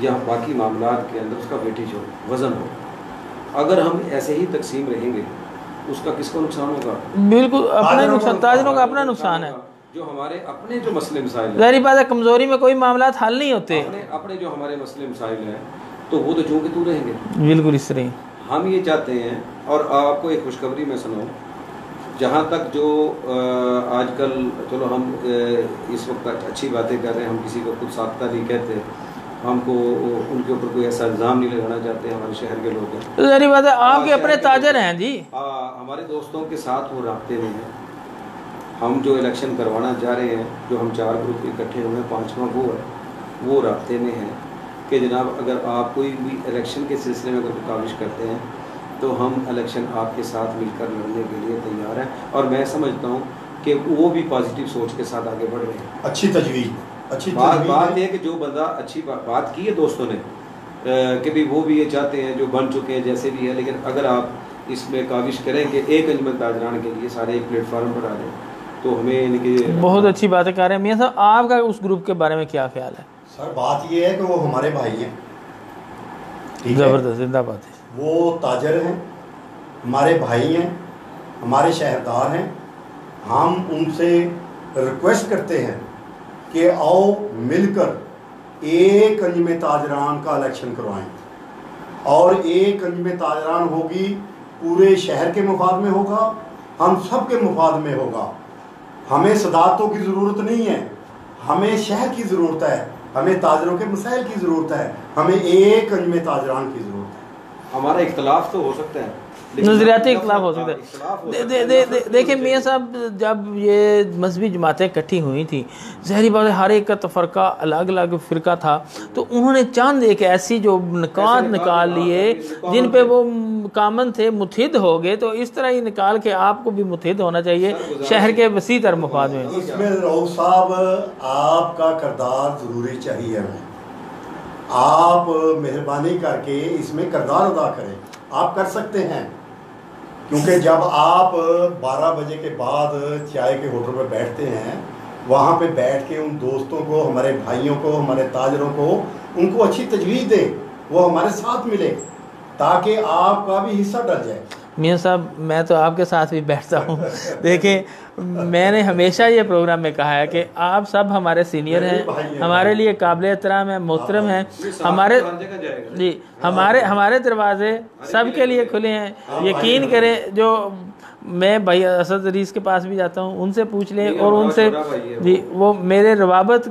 یا باقی معاملات کے اندر اس کا ویٹیج ہو، وزن ہو۔ اگر ہم ایسے ہی تقسیم رہیں گے اس کا کس کو نقصان ہوگا؟ بالکل اپنا نقصان، تاجروں کا اپنا نقصان ہے، جو ہمارے اپنے جو مسئلے مسائل ہیں، ظاہری بات ہے کمزوری میں کوئی معاملات حل نہیں ہوتے، اپنے جو ہمارے مسئلے مسائل ہیں تو وہ تو چونکہ تو رہیں گے۔ بالکل اس طرح ہم یہ چاہتے ہیں، اور آپ کو ایک خوشخبری میں سناؤں، جہاں تک جو آج کل چلو ہم اس وقت اچھی باتیں کر رہے ہیں، ہم کسی کو خود ساختہ نہیں کہتے، ہم کو ان کے اوپر کوئی ایسا الزام نہیں لگانا چاہتے، ہمارے شہر کے لوگ ہیں، ظاہری بات ہے آپ کے اپنے تاجر ہیں جی، ہمارے دوستوں کے ساتھ وہ رابطے میں ہیں۔ ہم جو الیکشن کروانا چاہ رہے ہیں، جو ہم 4 گروپ اکٹھے ہوئے ہیں، 5واں وہ ہے، وہ رابطے میں ہیں کہ جناب اگر آپ کوئی بھی الیکشن کے سلسلے میں اگر کاوش کرتے ہیں تو ہم الیکشن آپ کے ساتھ مل کر لڑنے کے لیے تیار ہیں، اور میں سمجھتا ہوں کہ وہ بھی پازیٹیو سوچ کے ساتھ آگے بڑھ رہے ہیں۔ اچھی تجویز، بات یہ کہ جو بندہ اچھی بات کی ہے دوستوں نے کہ بھی وہ بھی یہ چاہتے ہیں، جو بن چکے ہیں جیسے بھی ہے، لیکن اگر آپ اس میں کاوش کریں کہ ایک انجمن تاجران کے لیے سارے ایک پلیٹ فارم پر آ جائیں تو ہمیں یعنی کہ بہت اچھی باتیں کر رہے ہیں۔ میاں صاحب آپ کا اس گروپ کے بارے میں کیا خیال ہے؟ سر بات یہ ہے کہ وہ ہمارے بھائی ہیں، زبردست، زندہ بات ہے، وہ تاجر ہیں، ہمارے بھائی ہیں، ہمارے شہردار ہیں۔ ہم ان سے ریکویسٹ کرتے ہیں کہ آؤ مل کر ایک انجمن تاجران کا الیکشن کروائیں، اور ایک انجمن تاجران ہوگی پورے شہر کے مفاد میں ہوگا، ہم سب کے مفاد میں ہوگا۔ ہمیں صدارتوں کی ضرورت نہیں ہے، ہمیں شہر کی ضرورت ہے، ہمیں تاجروں کے مسائل کی ضرورت ہے، ہمیں ایک انجمن تاجران کی ضرورت ہے۔ ہمارا اختلاف تو ہو سکتا ہے، نظریاتی اختلاف ہو سکتا ہے۔ دیکھیں میاں صاحب، جب یہ مذہبی جماعتیں اکٹھی ہوئی تھیں، ظاہری بات ہے ہر ایک کا تفرقہ الگ الگ فرقہ تھا، تو انہوں نے چاند ایک ایسی جو نکات نکال لیے جن پہ وہ کامن تھے، متحد ہو گئے، تو اس طرح ہی نکال کے آپ کو بھی متحد ہونا چاہیے شہر کے وسیع تر مفاد میں۔ اس میں رؤوف صاحب آپ کا کردار ضروری چاہیے ہمیں، آپ مہربانی کر کے اس میں کردار ادا کریں، آپ کر سکتے ہیں، کیونکہ جب آپ 12 بجے کے بعد چائے کے ہوٹل پہ بیٹھتے ہیں، وہاں پہ بیٹھ کے ان دوستوں کو، ہمارے بھائیوں کو، ہمارے تاجروں کو، ان کو اچھی تجویز دیں، وہ ہمارے ساتھ ملے تاکہ آپ کا بھی حصہ ڈل جائے۔ میاں صاحب میں تو آپ کے ساتھ بھی بیٹھتا ہوں، دیکھیں میں نے ہمیشہ یہ پروگرام میں کہا ہے کہ آپ سب ہمارے سینئر ہیں، ہمارے لیے قابل احترام ہیں، محترم ہیں، ہمارے دروازے سب کے لیے کھلے ہیں۔ یقین کریں، جو میں بھائی اسد عزیز کے پاس بھی جاتا ہوں، ان سے پوچھ لیں، اور ان سے جی وہ میرے روابط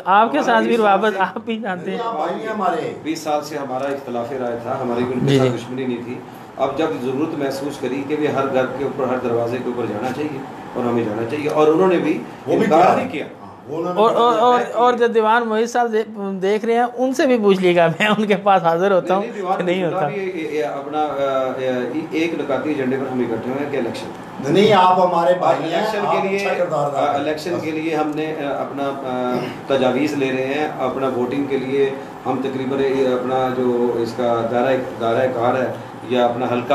آپ کے ساتھ بھی روابط آپ بھی جانتے ہیں۔ 20 سال سے ہمارا اختلاف رائے تھا، ہماری ان کے ساتھ دشمنی نہیں تھی۔ اب جب ضرورت محسوس کری کہ بھی ہر گھر کے اوپر، ہر دروازے کے اوپر جانا چاہیے اور ہمیں جانا چاہیے، اور انہوں نے بھی انکار نہیں کیا۔ اور جو دیوان محیط صاحب دیکھ رہے ہیں ان سے بھی پوچھ لیے گا، میں ان کے پاس حاضر ہوتا ہوں کہ نہیں ہوتا۔ اپنا ایک نکاتی ایجنڈے پر ہم اکٹھے ہوئے ہیں کہ الیکشن نہیں، آپ ہمارے بھائی ہیں، الیکشن کے لیے ہم نے اپنا تجاویز لے رہے ہیں، اپنا ووٹنگ کے لیے ہم تقریباً اپنا جو اس کا دائرہ کار ہے یا اپنا حلقہ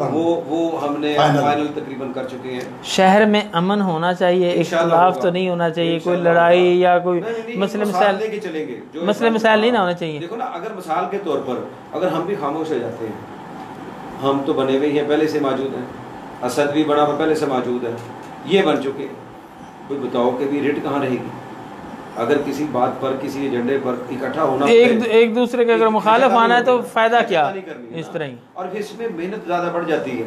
وہ ہم نے فائنل تقریباً کر چکے ہیں۔ شہر میں امن ہونا چاہیے، اختلاف تو نہیں ہونا چاہیے، کوئی لڑائی یا کوئی مسئلے مسائل نہیں نہ ہونا چاہیے۔ دیکھو نا، اگر مثال کے طور پر اگر ہم بھی خاموش ہو جاتے ہیں، ہم تو بنے ہوئے ہیں، پہلے سے موجود ہیں، اسد بھی بنا ہوا پہلے سے موجود ہے، یہ بن چکے، کوئی بتاؤ کہ بھی ریٹ کہاں رہے گی؟ اگر کسی بات پر، کسی ایجنڈے پر اکٹھا ہونا، ایک دوسرے کے اگر مخالف آنا ہے تو فائدہ کیا، اس طرح ہی، اور پھر اس میں محنت زیادہ بڑھ جاتی ہے۔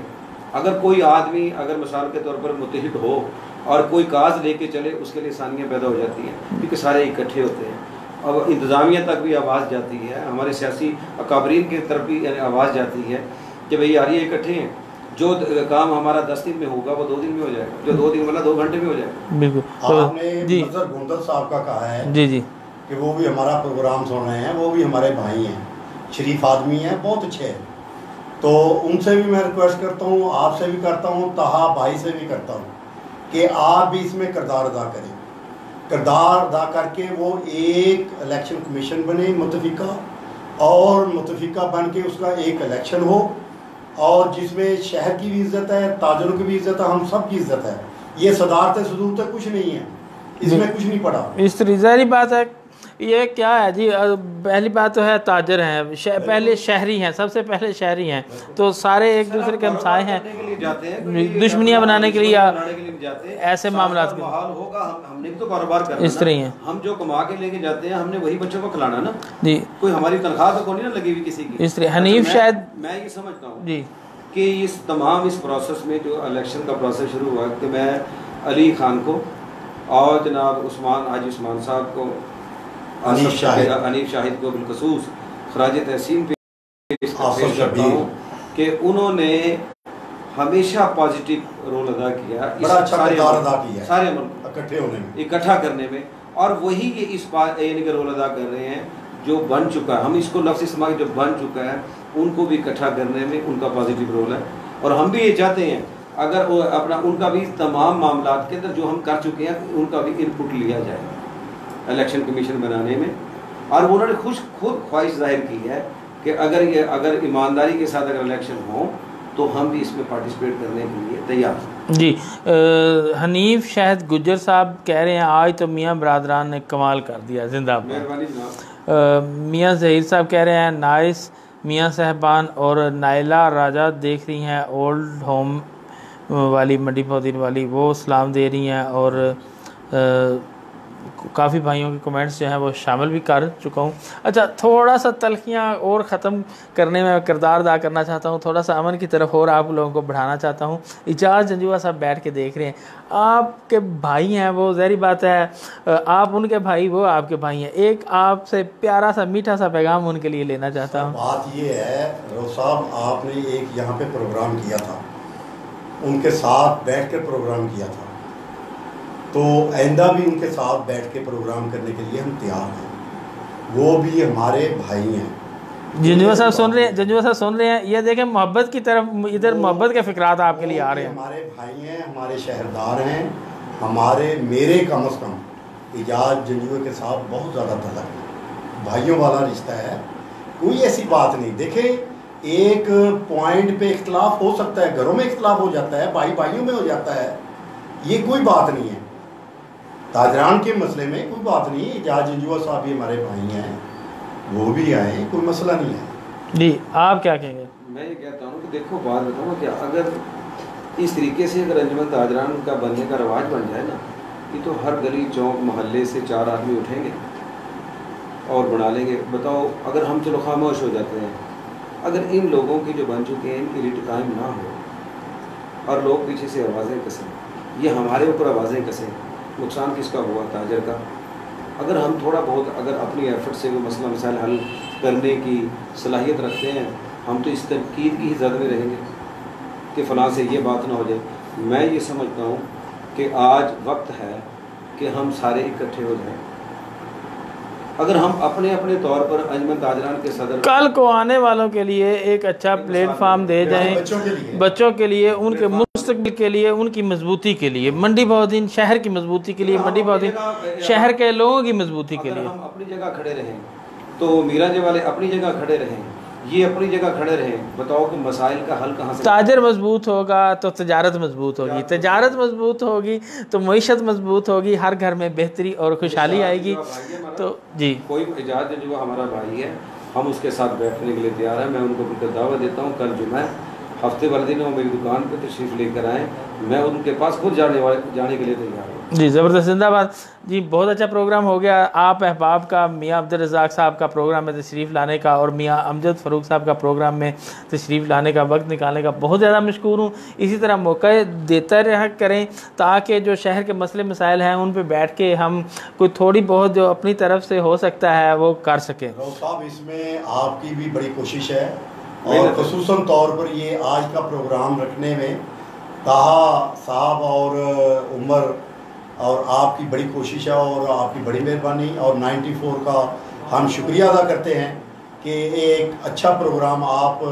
اگر کوئی آدمی اگر مثال کے طور پر متحد ہو اور کوئی کاز لے کے چلے، اس کے لیے آسانیاں پیدا ہو جاتی ہیں، کیونکہ سارے اکٹھے ہوتے ہیں۔ اب انتظامیہ تک بھی آواز جاتی ہے، ہمارے سیاسی اکابرین کی طرف بھی آواز جاتی ہے کہ بھئی یار یہ اکٹھے ہیں، جو کام ہمارا 10 دن میں ہوگا وہ 2 دن میں ہو جائے گا، جو 2 دن والا 2 گھنٹے میں ہو جائے گا۔ بالکل۔ آپ نے نظر گوندر صاحب کا کہا ہے جی کہ وہ بھی ہمارا پروگرام سن رہے ہیں, وہ بھی ہمارے بھائی ہیں, شریف آدمی ہیں, بہت اچھے ہیں. تو ان سے بھی میں ریکویسٹ کرتا ہوں, آپ سے بھی کرتا ہوں, طہا بھائی سے بھی کرتا ہوں کہ آپ بھی اس میں کردار ادا کریں. کردار ادا کر کے وہ ایک الیکشن کمیشن بنے متفقہ, اور متفقہ بن کے اس کا ایک الیکشن ہو, اور جس میں شہر کی بھی عزت ہے, تاجروں کی بھی عزت ہے, ہم سب کی عزت ہے. یہ صدارت صدورت کچھ نہیں ہے, اس میں کچھ نہیں پڑا. اس طرح ظاہری بات ہے. یہ کیا ہے جی, پہلی بات تو ہے تاجر ہیں, پہلے شہری ہیں, سب سے پہلے شہری ہیں, تو سارے ایک دوسرے کے ہمسائے ہیں, دشمنیاں بنانے کے لیے ایسے معاملات کے ہوگا. ہم نے بھی تو کاروبار کرنا, اس طرح ہیں. ہم جو کما کے لے کے جاتے ہیں ہم نے وہی بچوں کو کھلانا نا جی. کوئی ہماری تنخواہ تو کوئی نہیں لگی ہوئی کسی کی. اس طرح حنیف شاید میں یہ سمجھتا ہوں جی کہ اس تمام اس پروسیس میں جو الیکشن کا پروسیس شروع ہوا کہ میں علی خان کو اور جناب حاجی عثمان صاحب کو, حنیف شاہد کو بالخصوص خراج تحسین پیش کرتا ہوں کہ انہوں نے ہمیشہ پازیٹیو رول ادا کیا, بڑا اچھا کردار ادا کیا سارے عمل اکٹھے ہونے میں, اکٹھا کرنے میں, اور وہی یہ اس بات یعنی کہ رول ادا کر رہے ہیں جو بن چکا ہے. ہم اس کو لفظ استعمال جو بن چکا ہے ان کو بھی اکٹھا کرنے میں ان کا پازیٹیو رول ہے, اور ہم بھی یہ چاہتے ہیں اگر وہ اپنا ان کا بھی تمام معاملات کے اندر جو ہم کر چکے ہیں ان کا بھی ان پٹ لیا جائے الیکشن کمیشن بنانے میں. اور انہوں نے خود خواہش ظاہر کی ہے کہ اگر ایمانداری کے ساتھ اگر الیکشن ہوں تو ہم بھی اس میں پارٹیسپیٹ کرنے کے لیے تیار ہیں. جی. حنیف شاہد گجر صاحب کہہ رہے ہیں آج تو میاں برادران نے کمال کر دیا, زندہ باد. مہربانی جناب. میاں ظہیر صاحب کہہ رہے ہیں نائس میاں صاحبان اور نائلہ راجہ دیکھ رہی ہیں اولڈ ہوم والی منڈی پودین والی, وہ سلام دے رہی ہیں, اور کافی بھائیوں کے کمنٹس جو ہیں وہ شامل بھی کر چکا ہوں. اچھا, تھوڑا سا تلخیاں اور ختم کرنے میں کردار ادا کرنا چاہتا ہوں, تھوڑا سا امن کی طرف اور آپ لوگوں کو بڑھانا چاہتا ہوں. اجاز جنجوعہ صاحب بیٹھ کے دیکھ رہے ہیں, آپ کے بھائی ہیں وہ, ظاہری بات ہے آپ ان کے بھائی, وہ آپ کے بھائی ہیں. ایک آپ سے پیارا سا میٹھا سا پیغام ان کے لیے لینا چاہتا ہوں. بات یہ ہے روز صاحب, آپ نے ایک یہاں پہ پروگرام کیا تھا, ان کے ساتھ بیٹھ کے پروگرام کیا تھا, تو آئندہ بھی ان کے ساتھ بیٹھ کے پروگرام کرنے کے لیے ہم تیار ہیں. وہ بھی ہمارے بھائی ہیں. جنجوعہ صاحب سن رہے ہیں, یہ دیکھیں محبت کی طرف, ادھر محبت کے فکرات آپ کے لیے آ رہے ہیں. ہمارے بھائی ہیں, ہمارے شہردار ہیں, میرے کم از کم اجاز جنجوعہ کے ساتھ بہت زیادہ تعلق ہے, بھائیوں والا رشتہ ہے, کوئی ایسی بات نہیں. دیکھیں ایک پوائنٹ پہ اختلاف ہو سکتا ہے, گھروں میں اختلاف ہو جاتا ہے, بھائیوں میں ہو جاتا ہے, یہ کوئی بات نہیں ہے. تاجران کے مسئلے میں کوئی بات نہیں. اجاز جنجوعہ صاحب بھی ہمارے بھائی ہیں, وہ بھی آئیں, کوئی مسئلہ نہیں ہے. جی آپ کیا کہیں گے؟ میں یہ کہتا ہوں کہ دیکھو بات بتاؤں کہ اگر اس طریقے سے اگر انجمن تاجران کا بننے کا رواج بن جائے نا, یہ تو ہر گلی چوک محلے سے 4 آدمی اٹھیں گے اور بنا لیں گے. بتاؤ اگر ہم چلو خاموش ہو جاتے ہیں, اگر ان لوگوں کی جو بن چکے ہیں ان کی ریٹ قائم نہ ہو اور لوگ پیچھے سے آوازیں کسیں, یہ ہمارے اوپر آوازیں کسیں, نقصان کس کا ہوا؟ تاجر کا. اگر ہم تھوڑا بہت اگر اپنی ایفرٹ سے وہ مسئلہ مسائل حل کرنے کی صلاحیت رکھتے ہیں, ہم تو اس تنقید کی ہی زد میں رہیں گے کہ فلاں سے یہ بات نہ ہو جائے. میں یہ سمجھتا ہوں کہ آج وقت ہے کہ ہم سارے اکٹھے ہو جائیں. اگر ہم اپنے اپنے طور پر انجمن تاجران کے صدر کل کو آنے والوں کے لیے ایک اچھا پلیٹ فارم دے جائیں, بچوں کے لیے, ان کے مستقبل کے لیے, ان کی مضبوطی کے لیے, منڈی بہودین شہر کی مضبوطی کے لیے, منڈی بہودین شہر کے لوگوں کی مضبوطی کے لیے. ہم اپنی جگہ کھڑے رہیں تو میراج والے اپنی جگہ کھڑے رہیں, یہ اپنی جگہ کھڑے رہیں, بتاؤ کہ مسائل کا حل کہاں سے؟ تاجر مضبوط ہوگا تو تجارت مضبوط ہوگی, تجارت مضبوط ہوگی تو معیشت مضبوط ہوگی, ہر گھر میں بہتری اور خوشحالی آئے گی. تو جی کوئی اجاز جو ہمارا بھائی ہے, ہم اس کے ساتھ بیٹھنے کے لیے تیار ہیں. میں ان کو دعوت دیتا ہوں, کل جمعہ ہفتے والے دن وہ میری دکان پہ تشریف لے کر آئیں, میں ان کے پاس خود جانے کے لیے تیار ہوں. جی زبردست, زندہ باد. جی بہت اچھا پروگرام ہو گیا. آپ احباب کا, میاں عبدالرزاق صاحب کا پروگرام میں تشریف لانے کا اور میاں امجد فاروق صاحب کا پروگرام میں تشریف لانے کا, وقت نکالنے کا بہت زیادہ مشکور ہوں. اسی طرح موقع دیتا رہا کریں تاکہ جو شہر کے مسئلے مسائل ہیں ان پہ بیٹھ کے ہم کوئی تھوڑی بہت جو اپنی طرف سے ہو سکتا ہے وہ کر سکیں. روز صاحب اس میں آپ کی بھی بڑی کوشش ہے, اور خصوصاً طور پر یہ آج کا پروگرام رکھنے میں طہا صاحب اور عمر اور آپ کی بڑی کوشش ہے اور آپ کی بڑی مہربانی، اور 94 کا ہم شکریہ ادا کرتے ہیں کہ ایک اچھا پروگرام آپ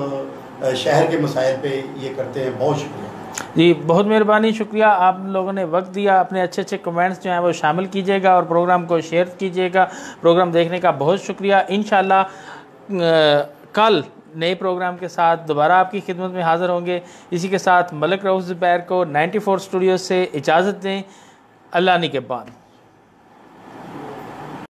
شہر کے مسائل پہ یہ کرتے ہیں. بہت شکریہ جی، بہت مہربانی، شکریہ. آپ لوگوں نے وقت دیا. اپنے اچھے اچھے کمنٹس جو ہیں وہ شامل کیجیے گا اور پروگرام کو شیئر کیجیے گا. پروگرام دیکھنے کا بہت شکریہ. انشاءاللہ کل نئے پروگرام کے ساتھ دوبارہ آپ کی خدمت میں حاضر ہوں گے. اسی کے ساتھ ملک رؤوف زبیر کو 94 اسٹوڈیو سے اجازت دیں. اللہ نگہبان.